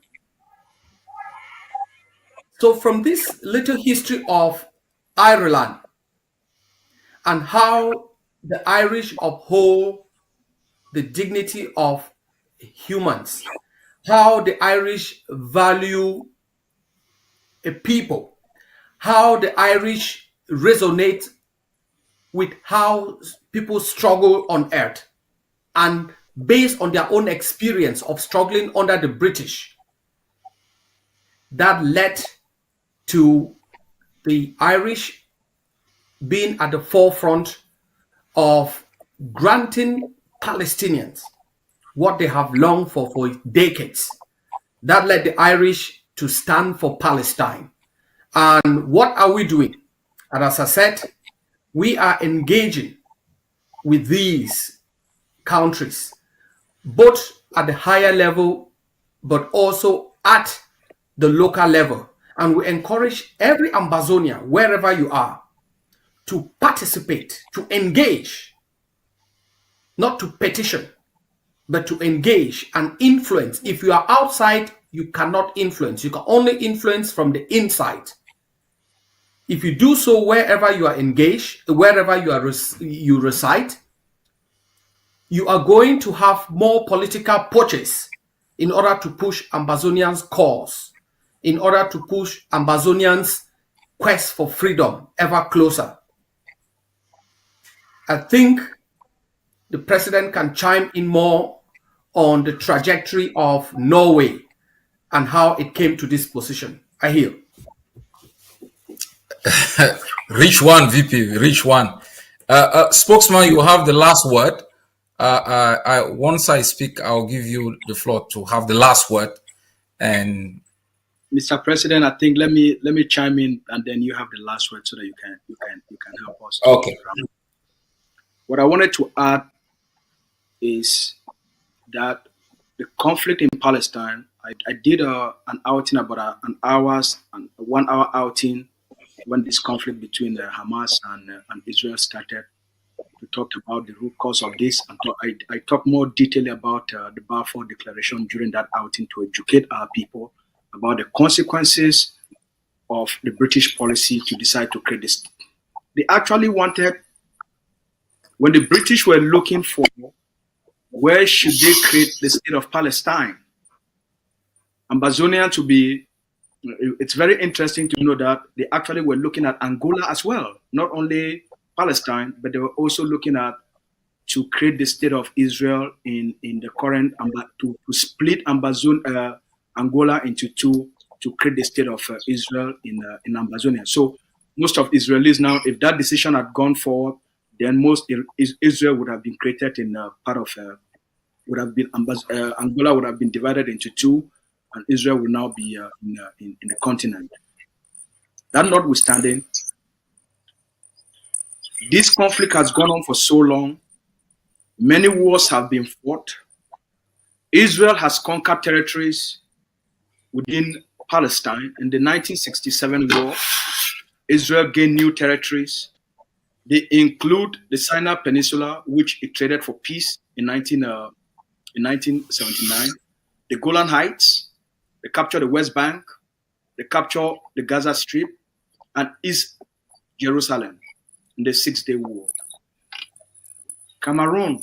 So from this little history of Ireland and how the Irish uphold the dignity of humans, how the Irish value a people, how the Irish resonate with how people struggle on earth, and based on their own experience of struggling under the British, that led to the Irish being at the forefront of granting Palestinians what they have longed for decades. That led the Irish to stand for Palestine. And what are we doing? And as I said, we are engaging with these countries, both at the higher level, but also at the local level. And we encourage every Ambazonia, wherever you are, to participate, to engage, not to petition, but to engage and influence. If you are outside, you cannot influence. You can only influence from the inside. If you do so wherever you are engaged, wherever you reside, you are going to have more political purchase in order to push Ambazonians' cause, in order to push Ambazonians' quest for freedom ever closer. I think the president can chime in more on the trajectory of Norway and how it came to this position. I hear. Reach one, VP, reach one. Spokesman, you have the last word. Once I speak, I'll give you the floor to have the last word. And Mr. President, I think let me chime in, and then you have the last word so that you can help us. Okay. What I wanted to add is that the conflict in Palestine. I did an outing about an 1 hour outing when this conflict between Hamas and Israel started. We talked about the root cause of this, and I talked more detail about the Balfour Declaration during that outing to educate our people about the consequences of the British policy to decide to create this. They actually wanted, when the British were looking for where should they create the state of Palestine, Ambazonia to be, it's very interesting to know that they actually were looking at Angola as well, not only Palestine, but they were also looking at to create the state of Israel in the current, to split Angola into two, to create the state of Israel in Ambazonia. So most of Israelis now, if that decision had gone forward, then Israel would have been created in part of, Angola would have been divided into two, and Israel will now be in the continent. That notwithstanding, this conflict has gone on for so long. Many wars have been fought. Israel has conquered territories within Palestine. In the 1967 war, Israel gained new territories. They include the Sinai Peninsula, which it traded for peace in 1979, the Golan Heights. They captured the West Bank, they captured the Gaza Strip, and East Jerusalem in the 6-day war. Cameroon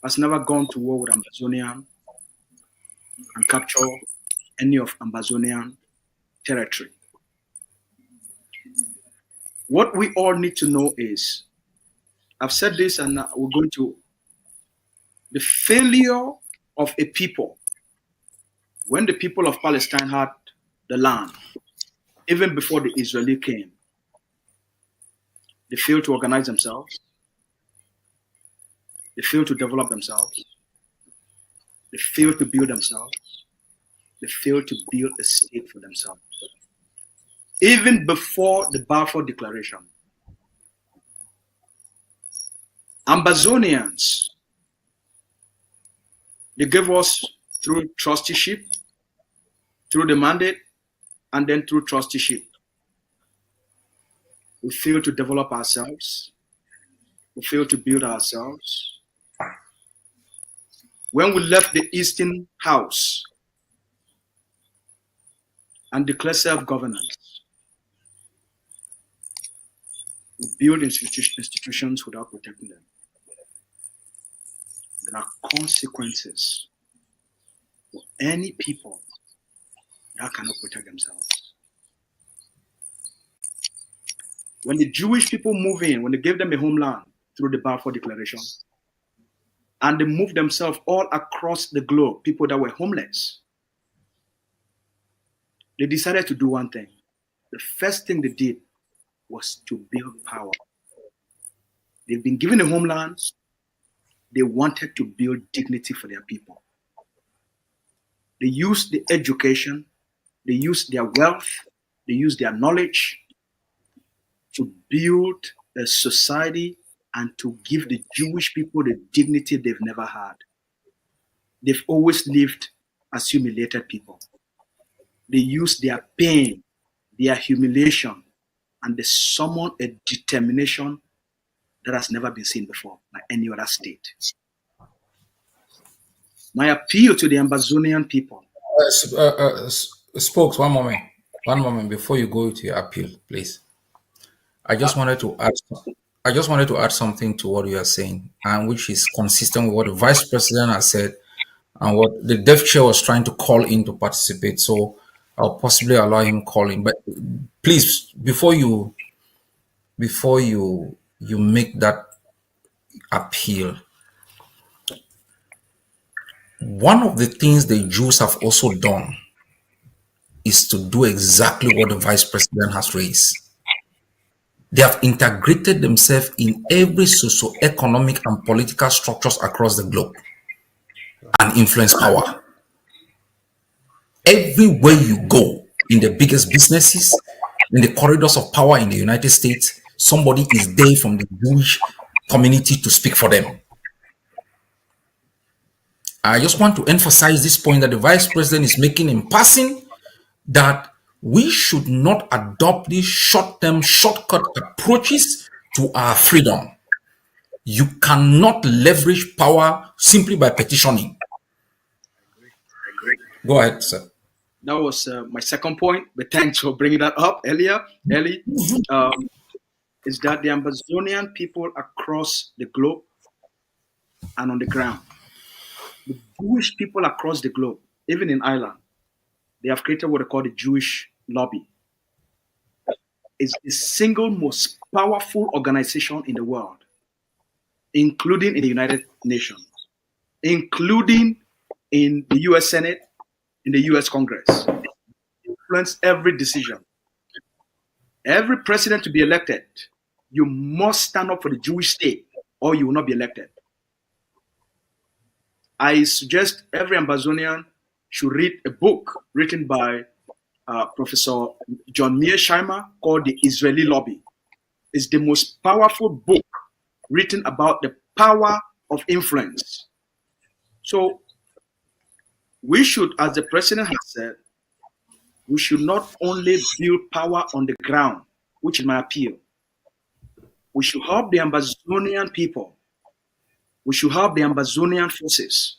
has never gone to war with Ambazonian and captured any of Ambazonian territory. What we all need to know is, I've said this and we're going to, the failure of a people, when the people of Palestine had the land, even before the Israeli came, they failed to organize themselves. They failed to develop themselves. They failed to build themselves. They failed to build a state for themselves. Even before the Balfour Declaration, Ambazonians, they gave us through trusteeship, through the mandate, and then through trusteeship. We failed to develop ourselves. We failed to build ourselves. When we left the Eastern House, and declare self-governance. We build institutions without protecting them. There are consequences for any people that cannot protect themselves. When the Jewish people move in, when they gave them a homeland through the Balfour Declaration, and they moved themselves all across the globe, people that were homeless, they decided to do one thing. The first thing they did was to build power. They've been given a homeland. They wanted to build dignity for their people. They used the education, they used their wealth, they used their knowledge to build a society and to give the Jewish people the dignity they've never had. They've always lived as humiliated people. They used their pain, their humiliation, and they summoned a determination that has never been seen before by any other state. My appeal to the Amazonian people. Spokes, one moment before you go to your appeal, please. I just wanted to add something to what you are saying, and which is consistent with what the vice president has said and what the deaf chair was trying to call in to participate. So I'll possibly allow him call in. But please, before you make that appeal, one of the things the Jews have also done is to do exactly what the vice president has raised. They have integrated themselves in every socio-economic and political structures across the globe and influence power. Everywhere you go, in the biggest businesses, in the corridors of power in the United States, somebody is there from the Jewish community to speak for them. I just want to emphasize this point that the vice president is making in passing, that we should not adopt these short-term, shortcut approaches to our freedom. You cannot leverage power simply by petitioning. Go ahead, sir. That was my second point, but thanks for bringing that up earlier, Ellie. Is that the Amazonian people across the globe and on the ground, the Jewish people across the globe, even in Ireland, they have created what they call the Jewish lobby. It's the single most powerful organization in the world, including in the United Nations, including in the US Senate, in the US Congress. They influence every decision. Every president to be elected, you must stand up for the Jewish state or you will not be elected. I suggest every Amazonian should read a book written by Professor John Mearsheimer called The Israeli Lobby. It's the most powerful book written about the power of influence. So we should, as the president has said, we should not only build power on the ground, which is my appeal. We should help the Amazonian people. We should help the Amazonian forces.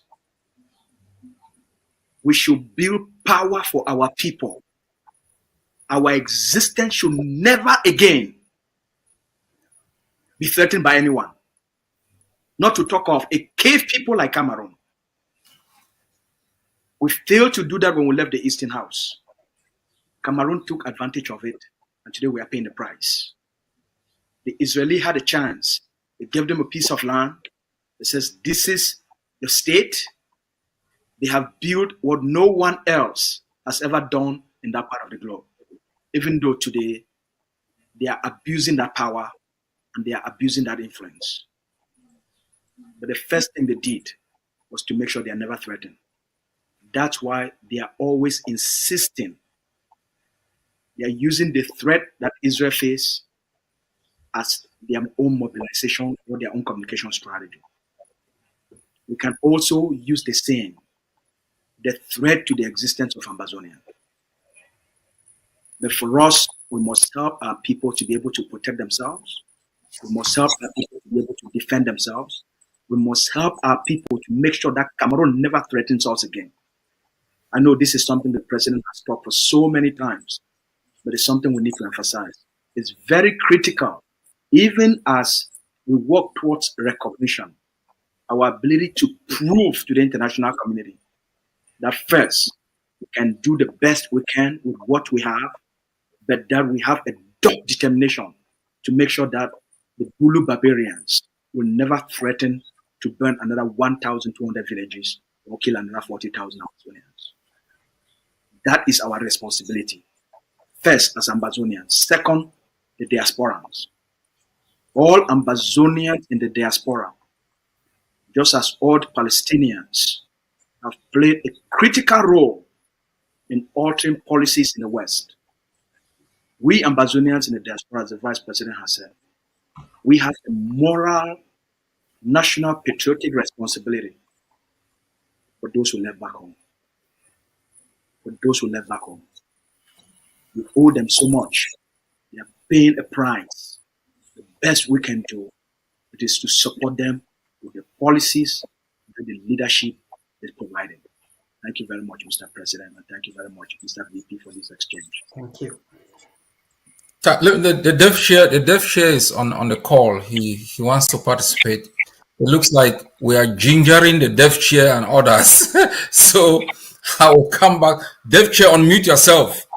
We should build power for our people. Our existence should never again be threatened by anyone. Not to talk of a cave people like Cameroon. We failed to do that when we left the Eastern House. Cameroon took advantage of it, and today we are paying the price. The Israeli had a chance. They gave them a piece of land. It says, this is your state. They have built what no one else has ever done in that part of the globe. Even though today they are abusing that power and they are abusing that influence. But the first thing they did was to make sure they are never threatened. That's why they are always insisting. They are using the threat that Israel faces as their own mobilization or their own communication strategy. We can also use the same, the threat to the existence of Amazonia. But for us, we must help our people to be able to protect themselves. We must help our people to be able to defend themselves. We must help our people to make sure that Cameroon never threatens us again. I know this is something the president has talked for so many times, but it's something we need to emphasize. It's very critical, even as we work towards recognition, our ability to prove to the international community that first, we can do the best we can with what we have, but that we have a dogged determination to make sure that the Bulu barbarians will never threaten to burn another 1,200 villages or kill another 40,000 Amazonians. That is our responsibility. First, as Amazonians. Second, the diasporans. All Amazonians in the diaspora, just as all Palestinians, have played a critical role in altering policies in the West. We Amazonians in the diaspora, as the Vice President has said, we have a moral, national, patriotic responsibility for those who left back home. For those who left back home. We owe them so much. They are paying a price. The best we can do it is to support them with the policies and the leadership is provided. Thank you very much, Mr. President, and thank you very much, Mr. VP, for this exchange. Thank you. The dev chair is on the call. He wants to participate. It looks like we are gingering the dev chair and others. So I will come back. Dev chair, unmute yourself.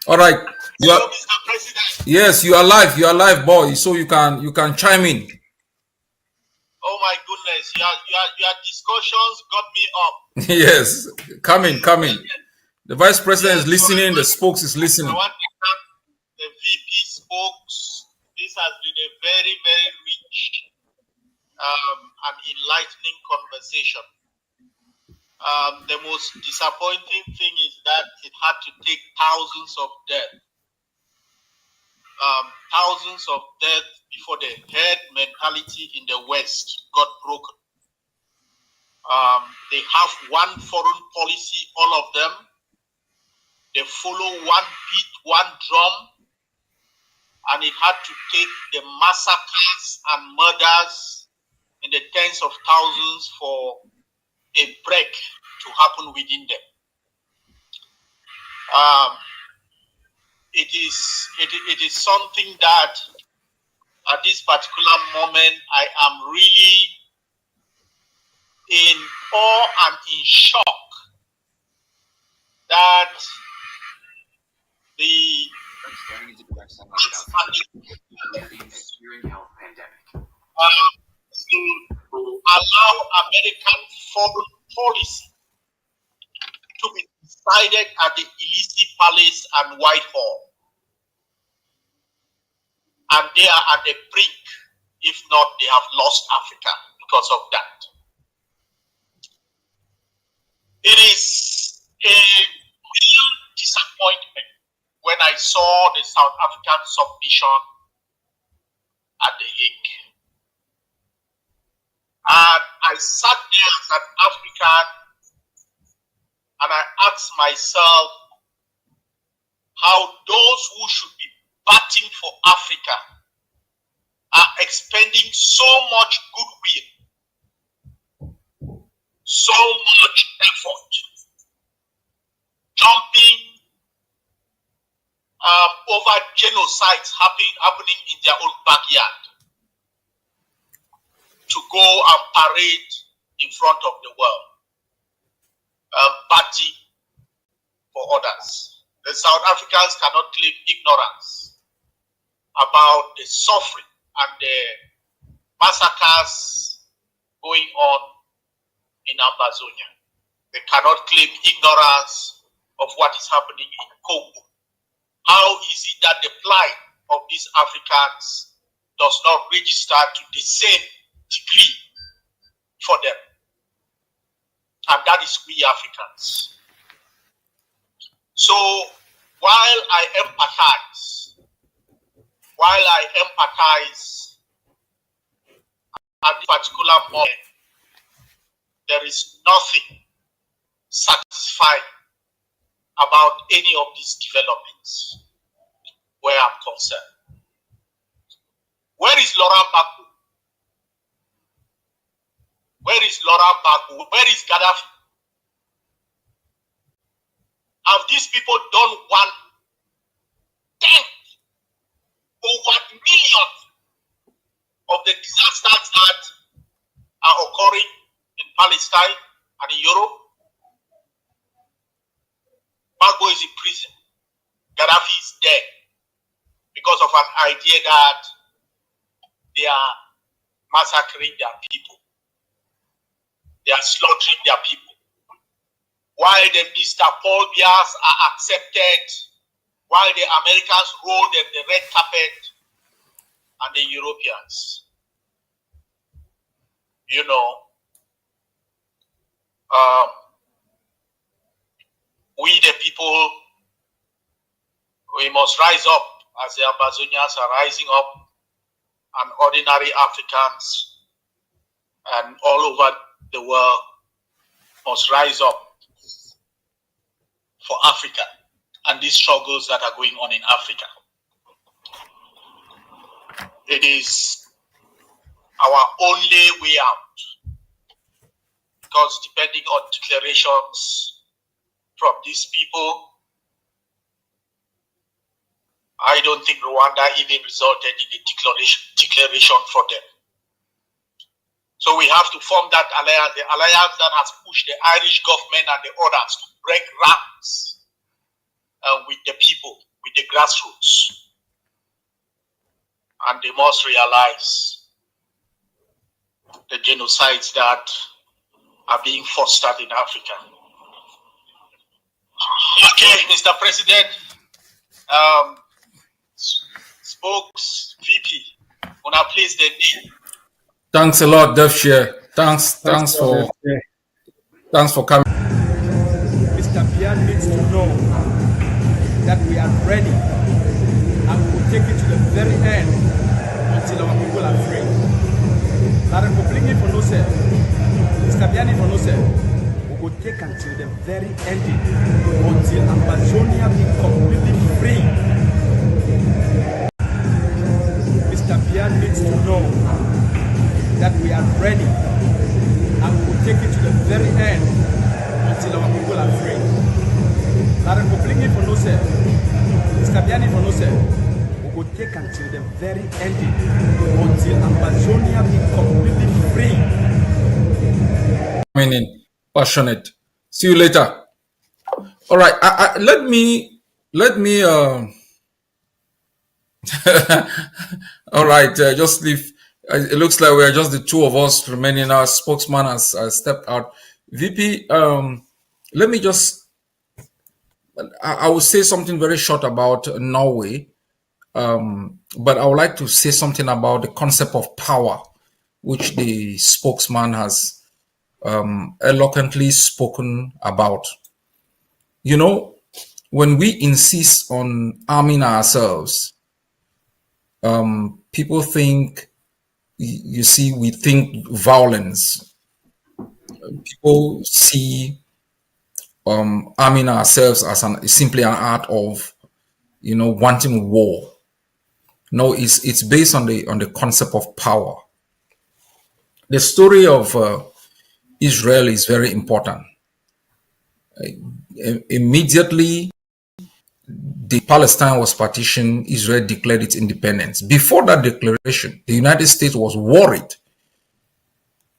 All right. Hello, Mr. President. Yes, you are live. You are live, boy. So you can chime in. Oh my goodness, your discussions got me up. Yes, come in. The Vice President is listening. The spokes is listening. I want to thank the VP spokes. This has been a very, very rich and enlightening conversation. The most disappointing thing is that it had to take thousands of deaths before the herd mentality in the West got broken. They have one foreign policy, all of them. They follow one beat, one drum, and it had to take the massacres and murders in the tens of thousands for a break to happen within them. It is something that at this particular moment I am really in awe and in shock that the to allow American foreign policy to be decided at the Elysee Palace and Whitehall. And they are at the brink. If not, they have lost Africa because of that. It is a real disappointment when I saw the South African submission at The Hague. And I sat there as an African and I asked myself how those who should be batting for Africa are expending so much goodwill, so much effort, jumping over genocides happening in their own backyard to go and parade in front of the world, batting for others. The South Africans cannot claim ignorance about the suffering and the massacres going on in Amazonia. They cannot claim ignorance of what is happening in Congo. How is it that the plight of these Africans does not register to the same degree for them? And that is we Africans. So while I empathize at this particular moment, there is nothing satisfying about any of these developments where I'm concerned. Where is Laurent Gbagbo? Where is Laurent Gbagbo? Where is Gaddafi? Have these people done one tenth or 1 millionth of the disasters that are occurring in Palestine and in Europe? Gbagbo is in prison. Gaddafi is dead because of an idea that they are massacring their people. They are slaughtering their people. Why the Mr. Paul Bias are accepted, why the Americans roll them the red carpet, and the Europeans. You know, we the people, we must rise up as the Amazonians are rising up, and ordinary Africans and all over the world must rise up for Africa and these struggles that are going on in Africa. It is our only way out, because depending on declarations from these people, I don't think Rwanda even resulted in a declaration for them. So we have to form that alliance, the alliance that has pushed the Irish government and the others to break ranks with the people, with the grassroots. And they must realize the genocides that are being fostered in Africa. Okay, Mr. President, spokes VP, una please the name. Thanks a lot, DevShare. Thanks for coming. Mr. Biya needs to know that we are ready and we will take it to the very end until our people are free. That completely for no self. Mr. Biya for no self. We will take until the very ending until Amazonia be completely free. Mr. Biya needs to know that we are ready and we will take it to the very end until our people are free. That completely for no self. Mr. Biya for no self. We will take until the very ending until Amazonia be completely free. Meaning, passionate. See you later. All right. Let me. All right. Just leave. It looks like we are just the two of us remaining. Our spokesman has stepped out. VP, let me just. I will say something very short about Norway, but I would like to say something about the concept of power, which the spokesman has eloquently spoken about. You know, when we insist on arming ourselves, people think, you see, we think violence. People see arming ourselves as simply an art of, wanting war. No, it's based on the concept of power. The story of Israel is very important. Immediately, the Palestine was partitioned, Israel declared its independence. Before that declaration, the United States was worried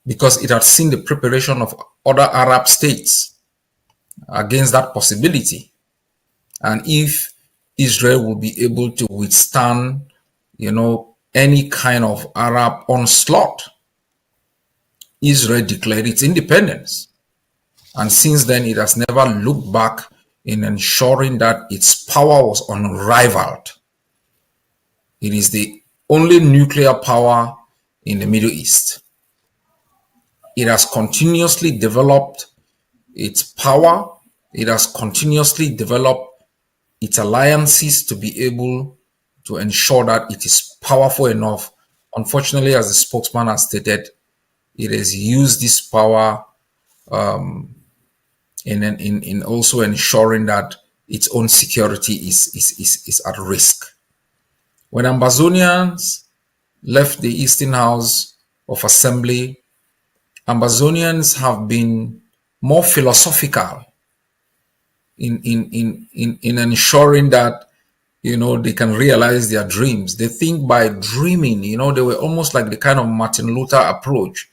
because it had seen the preparation of other Arab states against that possibility. And if Israel will be able to withstand, any kind of Arab onslaught, Israel declared its independence. And since then, it has never looked back in ensuring that its power was unrivaled. It is the only nuclear power in the Middle East. It has continuously developed its power. It has continuously developed its alliances to be able to ensure that it is powerful enough. Unfortunately, as the spokesman has stated, it has used this power in also ensuring that its own security is at risk. When Amazonians left the Eastern House of Assembly Amazonians have been more philosophical in ensuring that, they can realize their dreams. They think by dreaming, they were almost like the kind of Martin Luther approach,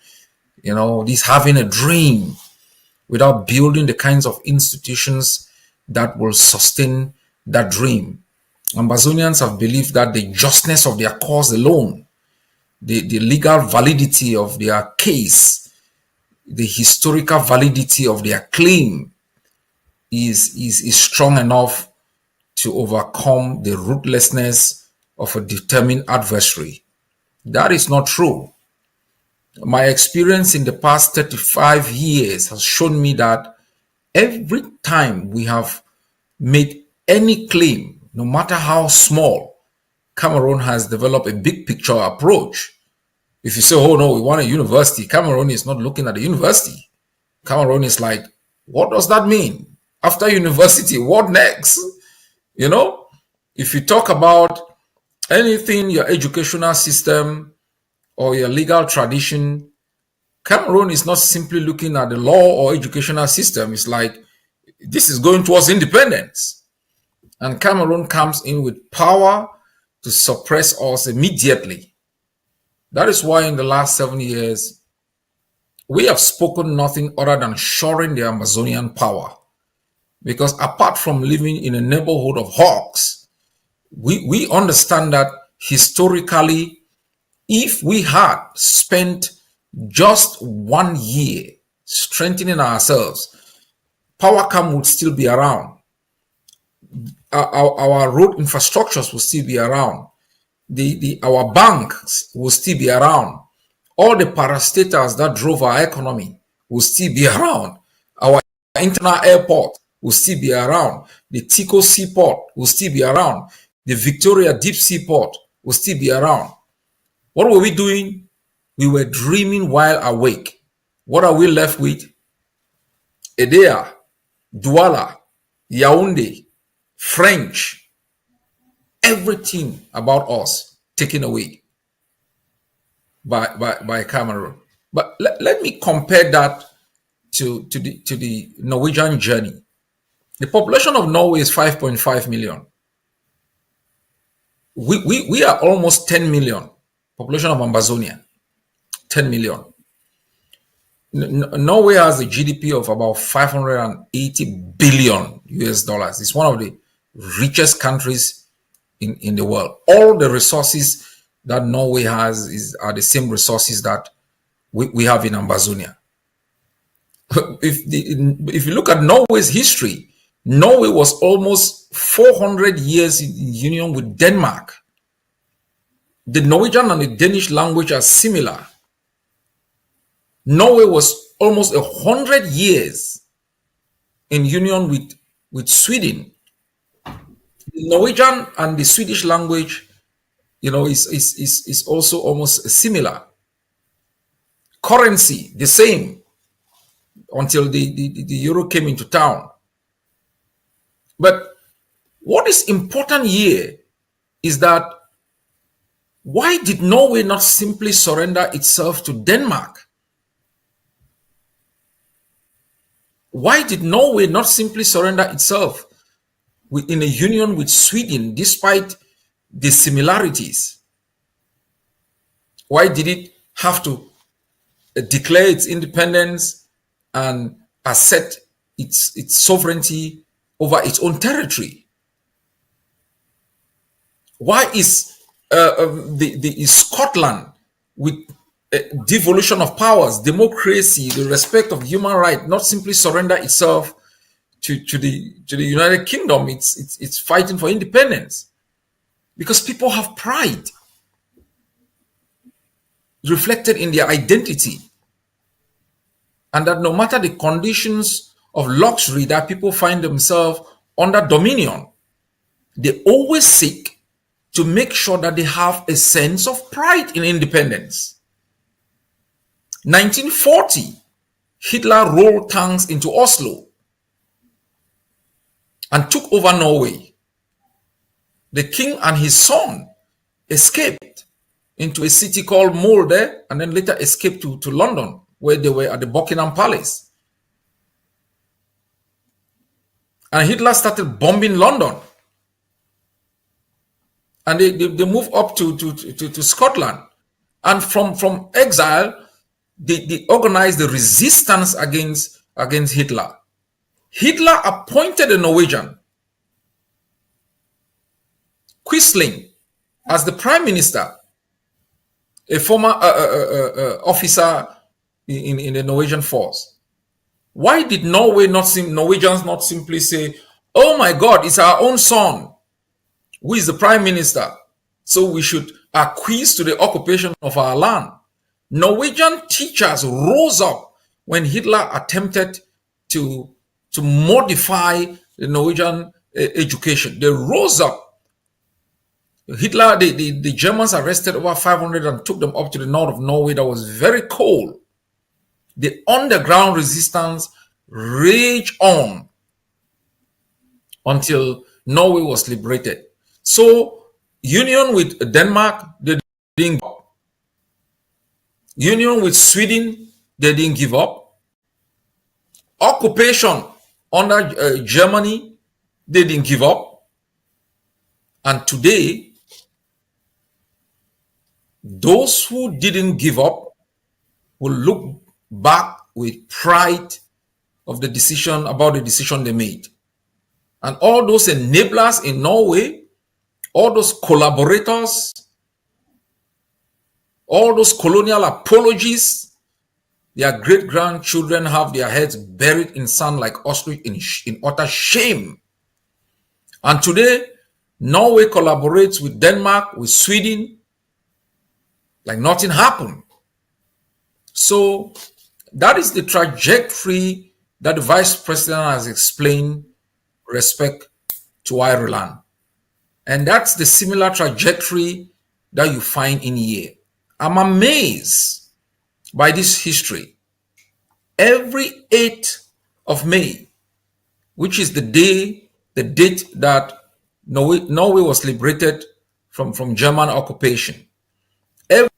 this having a dream without building the kinds of institutions that will sustain that dream. Amazonians have believed that the justness of their cause alone, the legal validity of their case, the historical validity of their claim is strong enough to overcome the ruthlessness of a determined adversary. That is not true. My experience in the past 35 years has shown me that every time we have made any claim, no matter how small, Cameroon has developed a big picture approach. If you say, oh no, we want a university, Cameroon is not looking at the university. Cameroon is like, what does that mean? After university, what next? If you talk about anything, your educational system or your legal tradition, Cameroon is not simply looking at the law or educational system. It's like, this is going towards independence. And Cameroon comes in with power to suppress us immediately. That is why in the last 7 years, we have spoken nothing other than shoring the Amazonian power. Because apart from living in a neighborhood of hawks, we understand that historically, if we had spent just 1 year strengthening ourselves, PowerCam would still be around. Our road infrastructures will still be around. Our banks will still be around. All the parastatals that drove our economy will still be around. Our internal airport will still be around. The Tico Seaport will still be around. The Victoria Deep Sea Port will still be around. What were we doing? We were dreaming while awake. What are we left with? Edea, Douala, Yaoundé, French, everything about us taken away by Cameroon. But let me compare that to the Norwegian journey. The population of Norway is 5.5 million. We are almost 10 million. Population of Amazonia, 10 million. Norway has a GDP of about 580 billion US dollars. It's one of the richest countries in the world. All the resources that Norway has are the same resources that we have in Amazonia. If you look at Norway's history, Norway was almost 400 years in union with Denmark. The Norwegian and the Danish language are similar. Norway was almost 100 years in union with Sweden. The Norwegian and the Swedish language, is also almost similar. Currency, the same, until the euro came into town. But what is important here is that why did Norway not simply surrender itself to Denmark? Why did Norway not simply surrender itself in a union with Sweden despite the similarities? Why did it have to declare its independence and assert its sovereignty over its own territory? Why is is Scotland, with devolution of powers, democracy, the respect of human rights, not simply surrender itself to the United Kingdom? It's fighting for independence because people have pride reflected in their identity, and that no matter the conditions of luxury that people find themselves under dominion, they always seek to make sure that they have a sense of pride in independence. 1940, Hitler rolled tanks into Oslo and took over Norway. The king and his son escaped into a city called Molde and then later escaped to London, where they were at the Buckingham Palace. And Hitler started bombing London. And they moved up to Scotland. And from exile, they organized the resistance against Hitler. Hitler appointed a Norwegian, Quisling, as the prime minister, a former officer in the Norwegian force. Why did Norwegians not simply say, "Oh my God, it's our own son who is the prime minister, so we should acquiesce to the occupation of our land"? Norwegian teachers rose up when Hitler attempted to modify the Norwegian education. They rose up. Hitler, the Germans arrested over 500 and took them up to the north of Norway that was very cold. The underground resistance raged on until Norway was liberated. So, union with Denmark, they didn't give up. Union with Sweden, they didn't give up. Occupation under Germany, they didn't give up. And today, those who didn't give up will look back with pride of the decision they made. And all those enablers in Norway, all those collaborators, all those colonial apologists, their great-grandchildren have their heads buried in sand like ostrich in utter shame. And today, Norway collaborates with Denmark, with Sweden, like nothing happened. So that is the trajectory that the Vice President has explained with respect to Ireland. And that's the similar trajectory that you find in here. I'm amazed by this history. Every 8th of May, which is the date that Norway was liberated from German occupation, every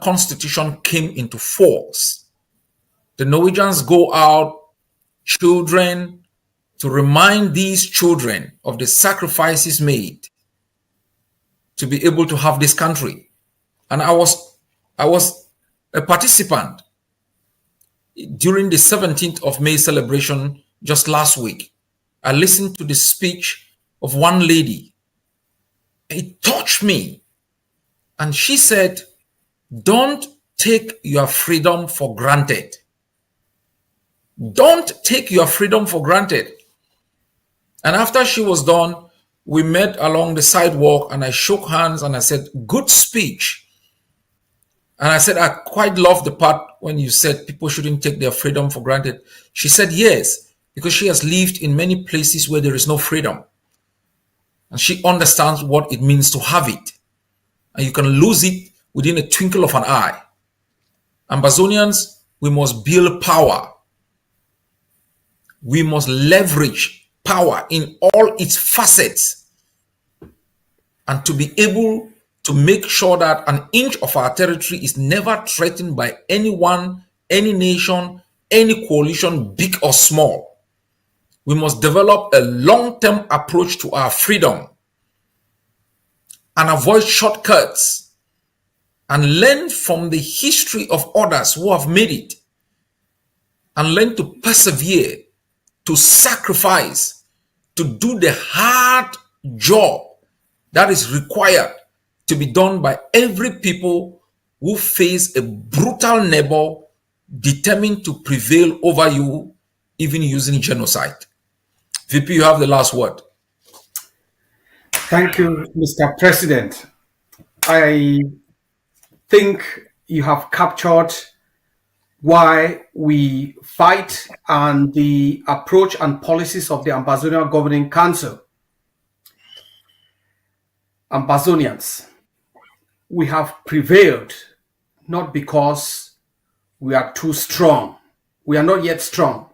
constitution came into force. The Norwegians go out, children, to remind these children of the sacrifices made to be able to have this country. And I was a participant during the 17th of May celebration just last week. I listened to the speech of one lady. It touched me. And she said, "Don't take your freedom for granted. Don't take your freedom for granted." And after she was done, we met along the sidewalk and I shook hands and I said, "Good speech." And I said, "I quite love the part when you said people shouldn't take their freedom for granted." She said, "Yes, because she has lived in many places where there is no freedom. And she understands what it means to have it. And you can lose it within a twinkle of an eye." Ambazonians, we must build power. We must leverage power in all its facets, and to be able to make sure that an inch of our territory is never threatened by anyone, any nation, any coalition, big or small. We must develop a long-term approach to our freedom and avoid shortcuts and learn from the history of others who have made it and learn to persevere, to sacrifice, to do the hard job that is required to be done by every people who face a brutal neighbor determined to prevail over you, even using genocide. VP, you have the last word. Thank you, Mr. President. I think you have captured why we fight and the approach and policies of the Ambazonian Governing Council. Ambazonians, we have prevailed not because we are too strong. We are not yet strong.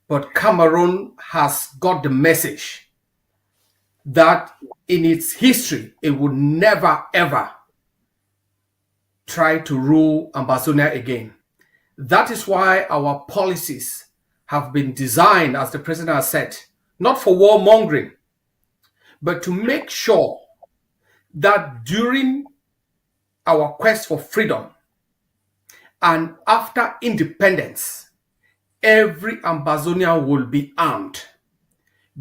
But Cameroon has got the message that in its history, it would never, ever try to rule Ambazonia again. That is why our policies have been designed, as the president has said, not for warmongering, but to make sure that during our quest for freedom and after independence, every Ambazonian will be armed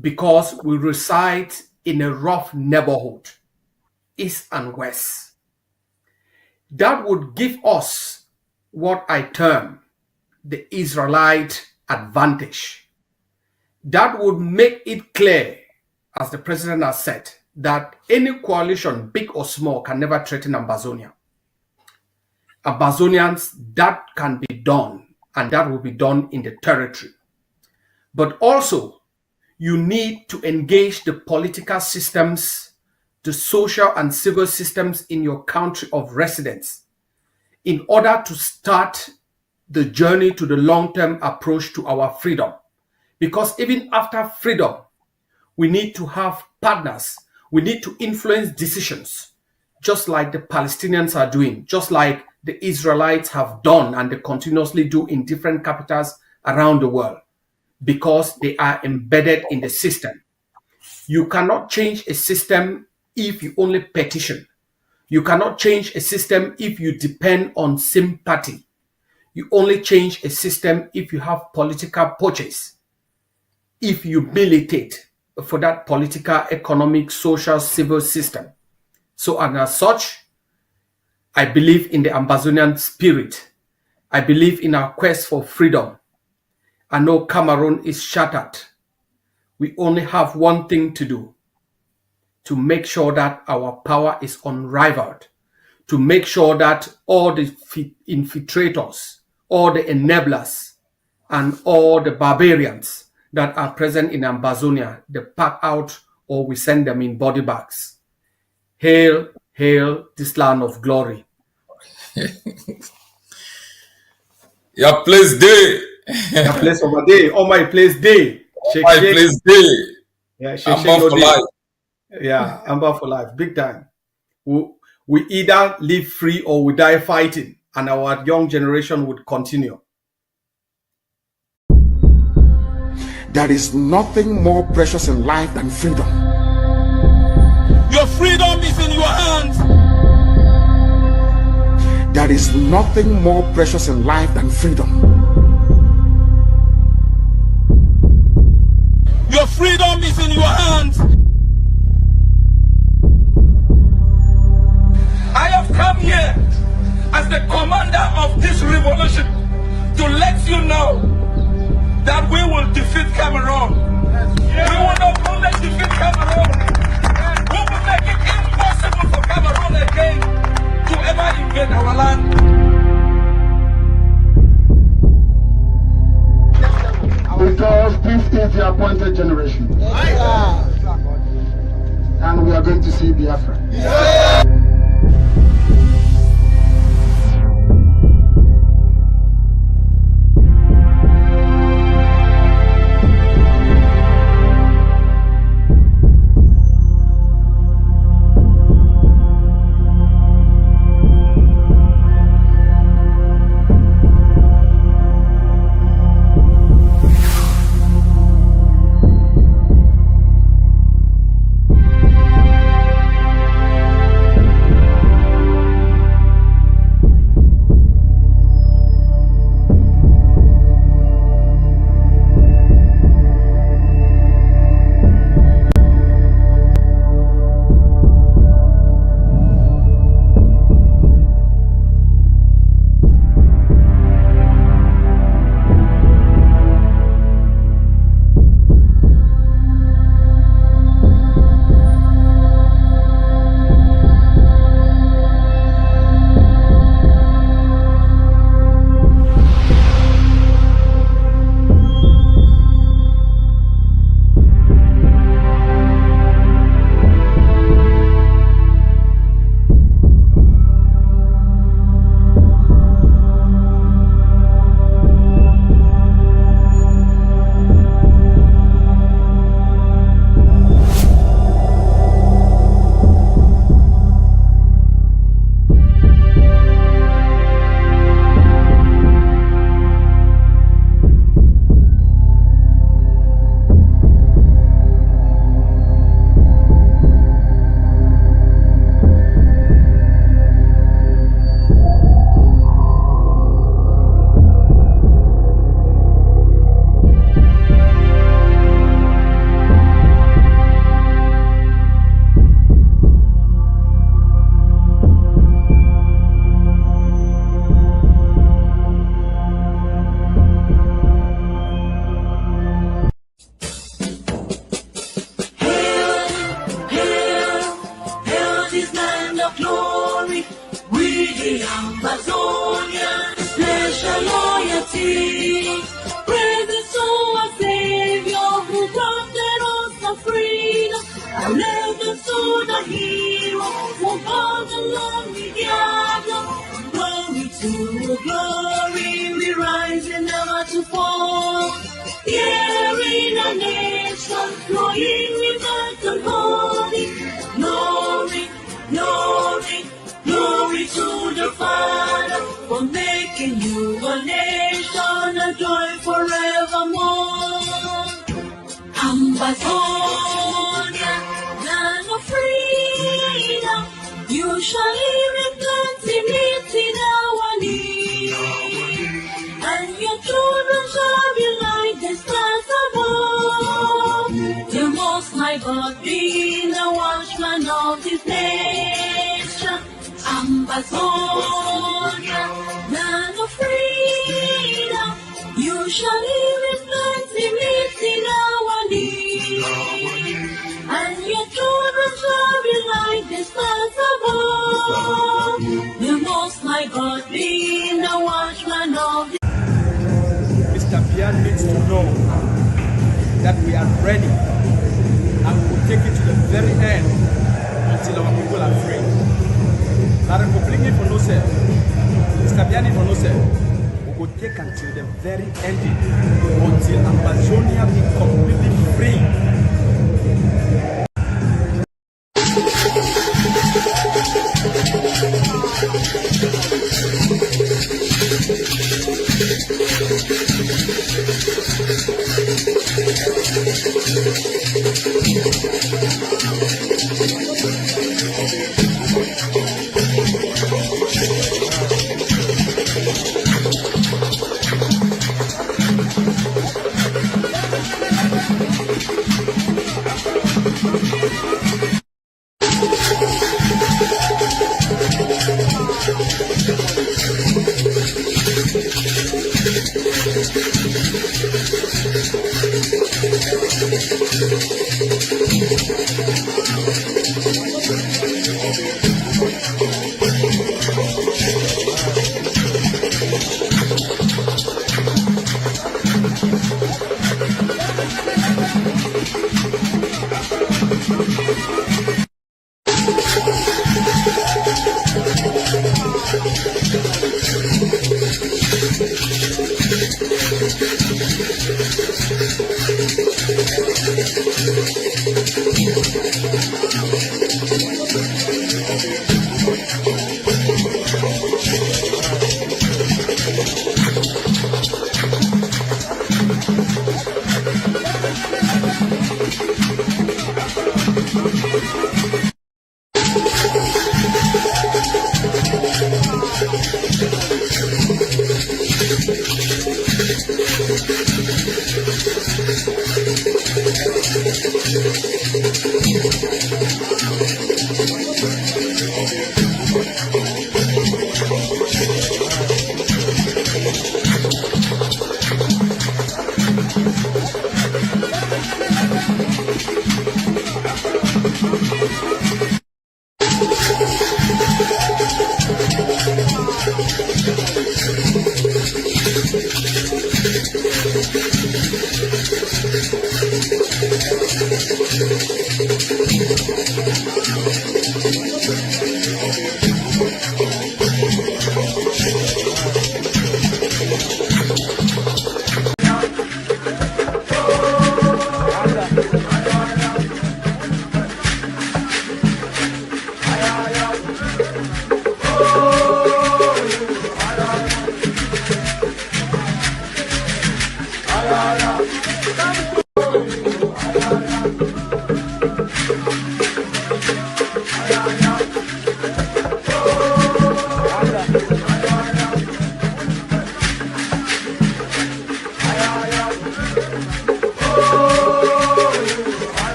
because we reside in a rough neighborhood, east and west. That would give us what I term the Israelite advantage. That would make it clear, as the president has said, that any coalition, big or small, can never threaten Ambazonia. Ambazonians, that can be done, and that will be done in the territory. But also, you need to engage the political systems, the social and civil systems in your country of residence in order to start the journey to the long-term approach to our freedom. Because even after freedom, we need to have partners. We need to influence decisions, just like the Palestinians are doing, just like the Israelites have done and they continuously do in different capitals around the world, because they are embedded in the system. You cannot change a system if you only petition. You cannot change a system if you depend on sympathy. You only change a system if you have political purchase, if you militate for that political, economic, social, civil system. So, and as such, I believe in the Ambazonian spirit. I believe in our quest for freedom. I know Cameroon is shattered. We only have one thing to do, to make sure that our power is unrivaled, to make sure that all the infiltrators, all the enablers, and all the barbarians that are present in Ambazonia, they pack out or we send them in body bags. Hail, hail this land of glory. Your place day. Your place over there. Oh, my place day. Shake, My shake. place day. Yeah, shake, I'm shake no for day. life. Yeah, Amber for life. Big time. We either live free or we die fighting, and our young generation would continue. There is nothing more precious in life than freedom. Your freedom is in your hands. There is nothing more precious in life than freedom. Your freedom is in your hands. I have come here as the commander of this revolution to let you know that we will defeat Cameroon. We will not only defeat Cameroon, we will make it impossible for Cameroon again to ever invade our land. Because this is the appointed generation. And we are going to see Biafra. Legends to the hero, for God alone we gather. Glory to glory, we rise and never to fall. Here in a nation, flowing with the glory. Glory, glory, glory to the Father, for making you a nation, a joy forevermore. Ambazonia, land of freedom, you shall live in plenty, meeting our need. And your children shall be like the stars above. The Most High God being the watchman of this nation. Ambazonia, land of freedom, you shall live in plenty, meeting our need. And your children shall be like the stars above. The Most High God being the watchman of the Mr. Bian needs to know that we are ready and we will take it to the very end until our people are free. That completely for no say. Mr. Bian for no say. We will take until the very ending until Amazonia be completely free.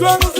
Drums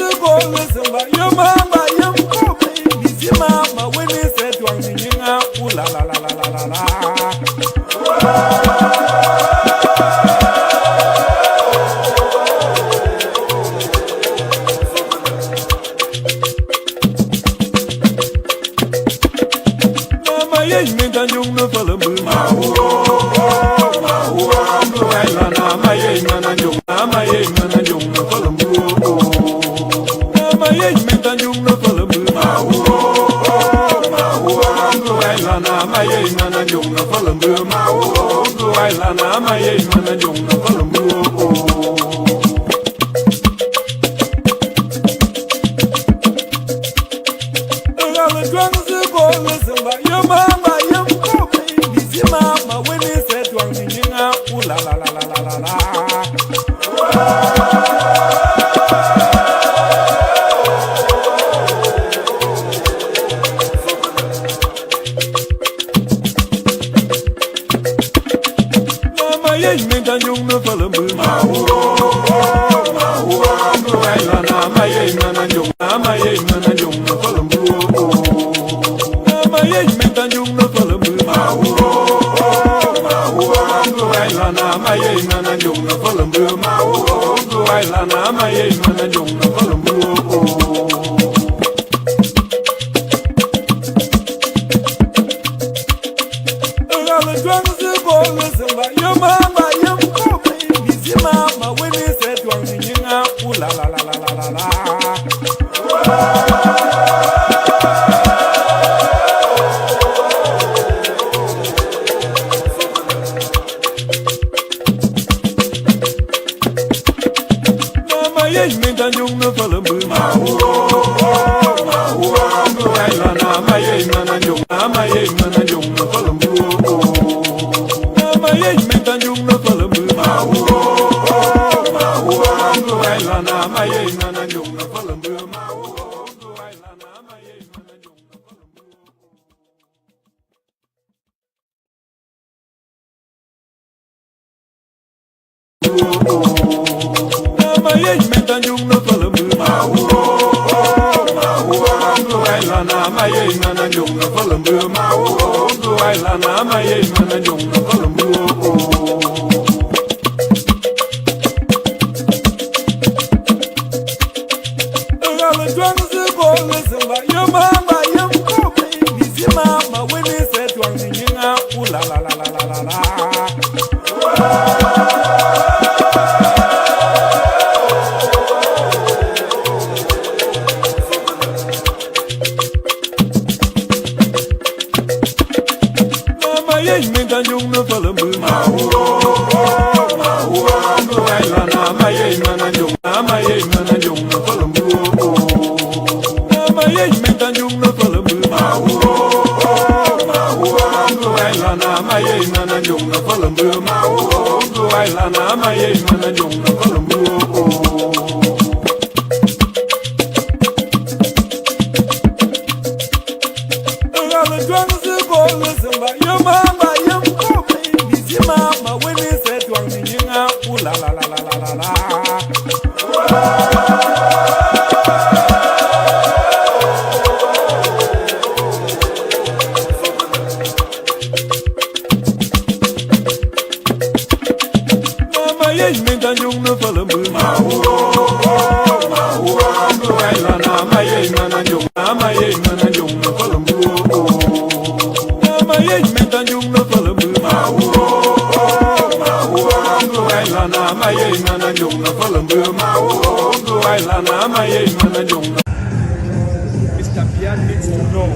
Mr. Pian needs to know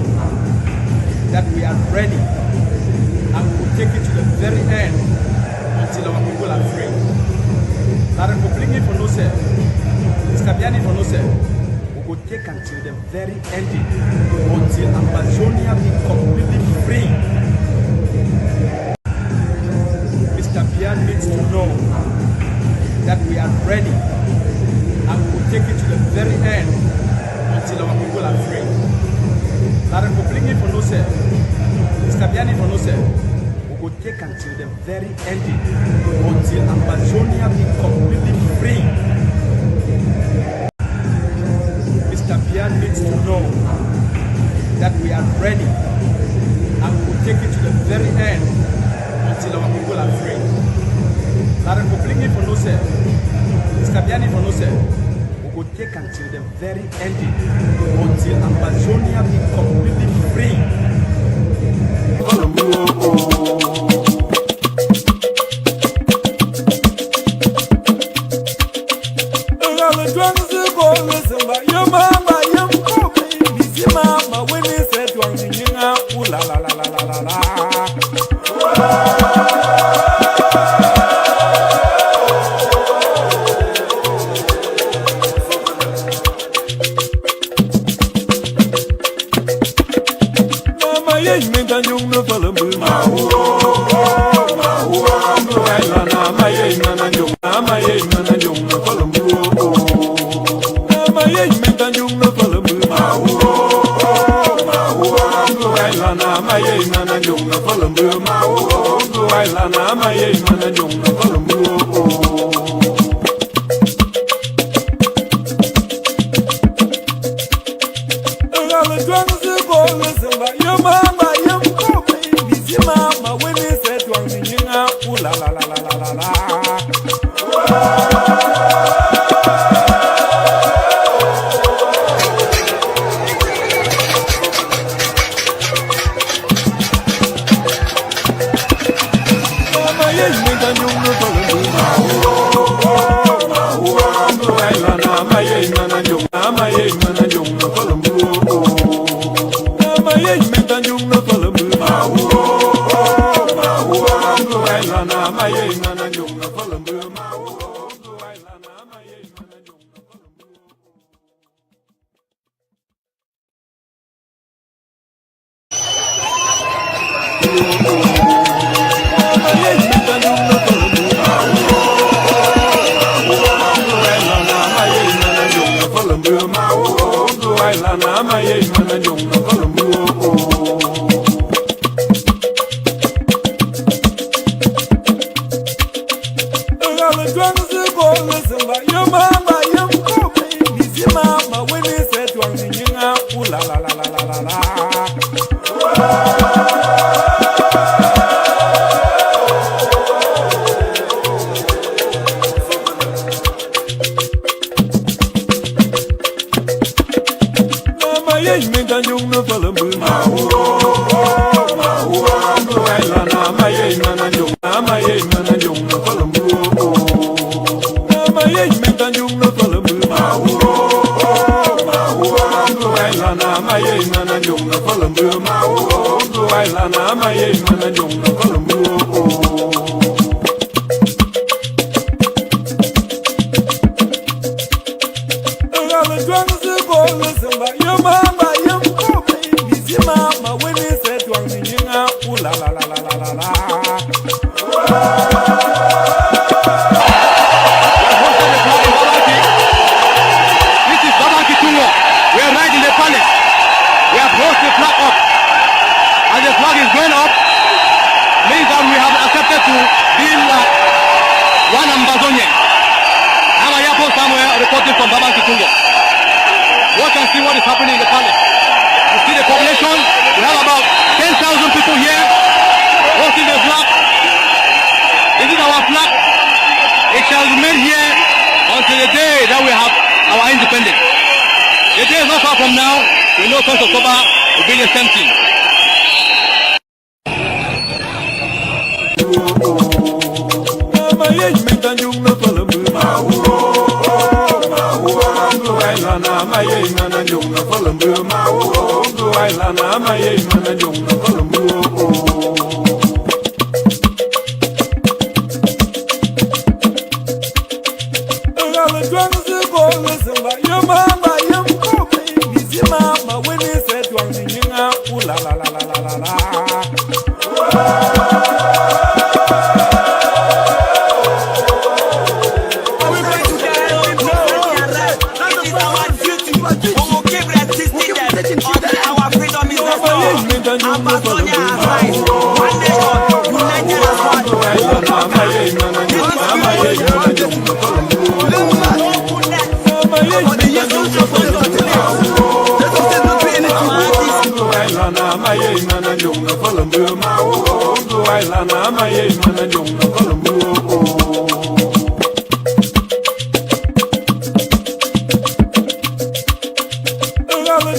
that we are ready and we will take it to the very end until our people are free. Mr. Pian for no say, we will take until the very ending until Amazonia be completely free. Mr. Pian needs to know that we are ready and we will take it to the very end until our people are free. Mr. Pian for no say, we will take until the very ending until Amazonia be completely free. go take until the very ending, until Amazonia be completely free.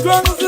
Mama,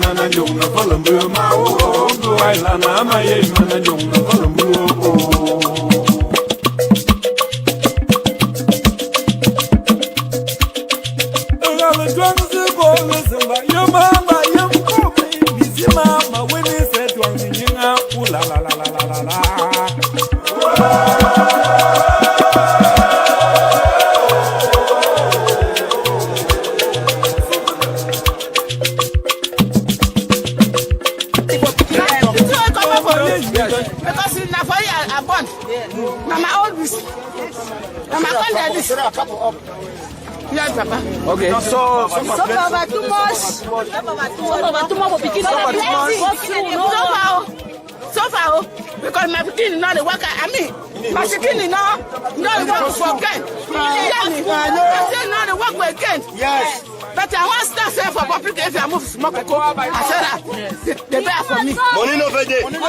mana jung na kolombu ma o go ai la na ma ye mana jung na kolombu o la le twang se go le samba yo mama yo ko me bizi mama when he said twang nyinga u la la la la la la because in Nafari I born. Mama always. Mama can't this. Yes, Papa. Okay, so Over too much. So far, because my pikin is not the worker. I mean, my pikin is not the work for again. I say not the work for again. Yes. But I want to start for public if I move smoke. I said that they bear for me. Money no vede. Money no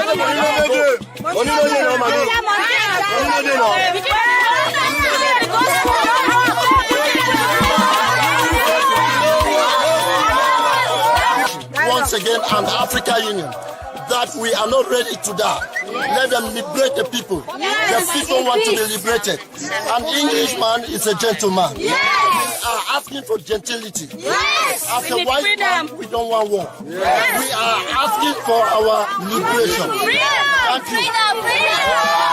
once again, and the African Union, that we are not ready to die. Let them liberate the people. The people want to be liberated. An Englishman is a gentleman. We are asking for gentility. As a white man, we don't want war. We are asking for our liberation. Thank you.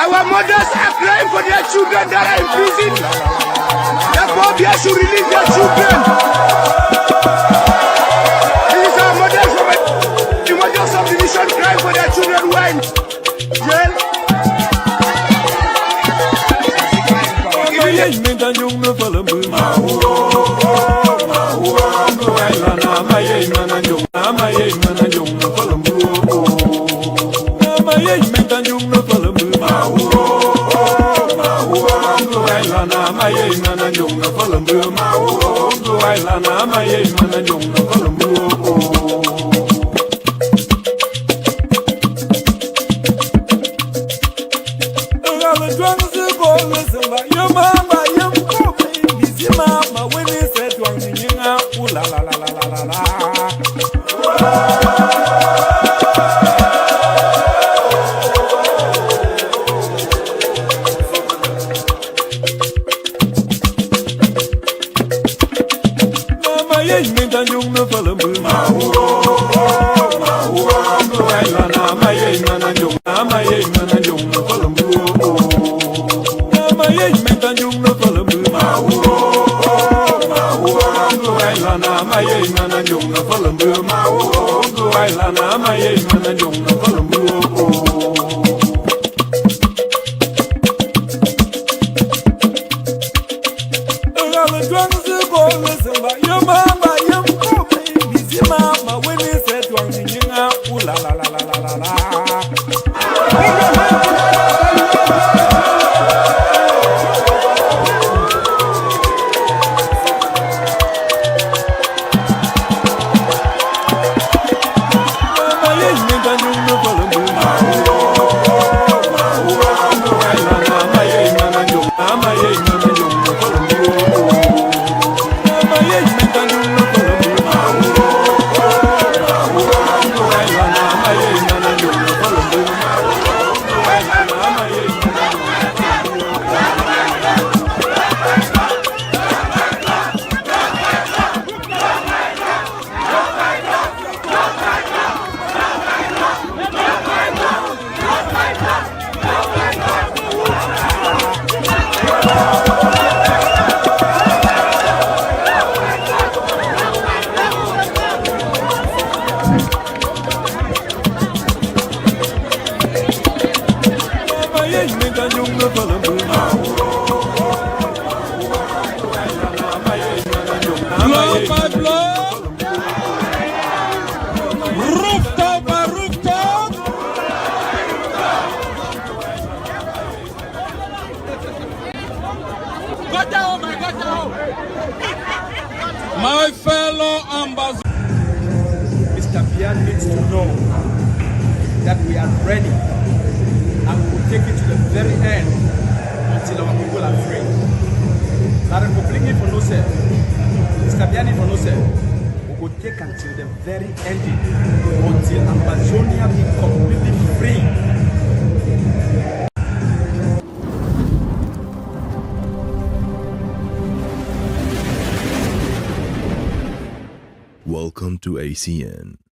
Our mothers are crying for their children that are in prison. Therefore, they should release their children. This is our mothers from the mothers of the nation crying for their children who are in jail. My fellow ambassadors, Mr. Bian needs to know that we are ready and we will take it to the very end until our people are free. Mr. Bian for no go take until the very ending, until Amazonia be completely free. Welcome to ACN.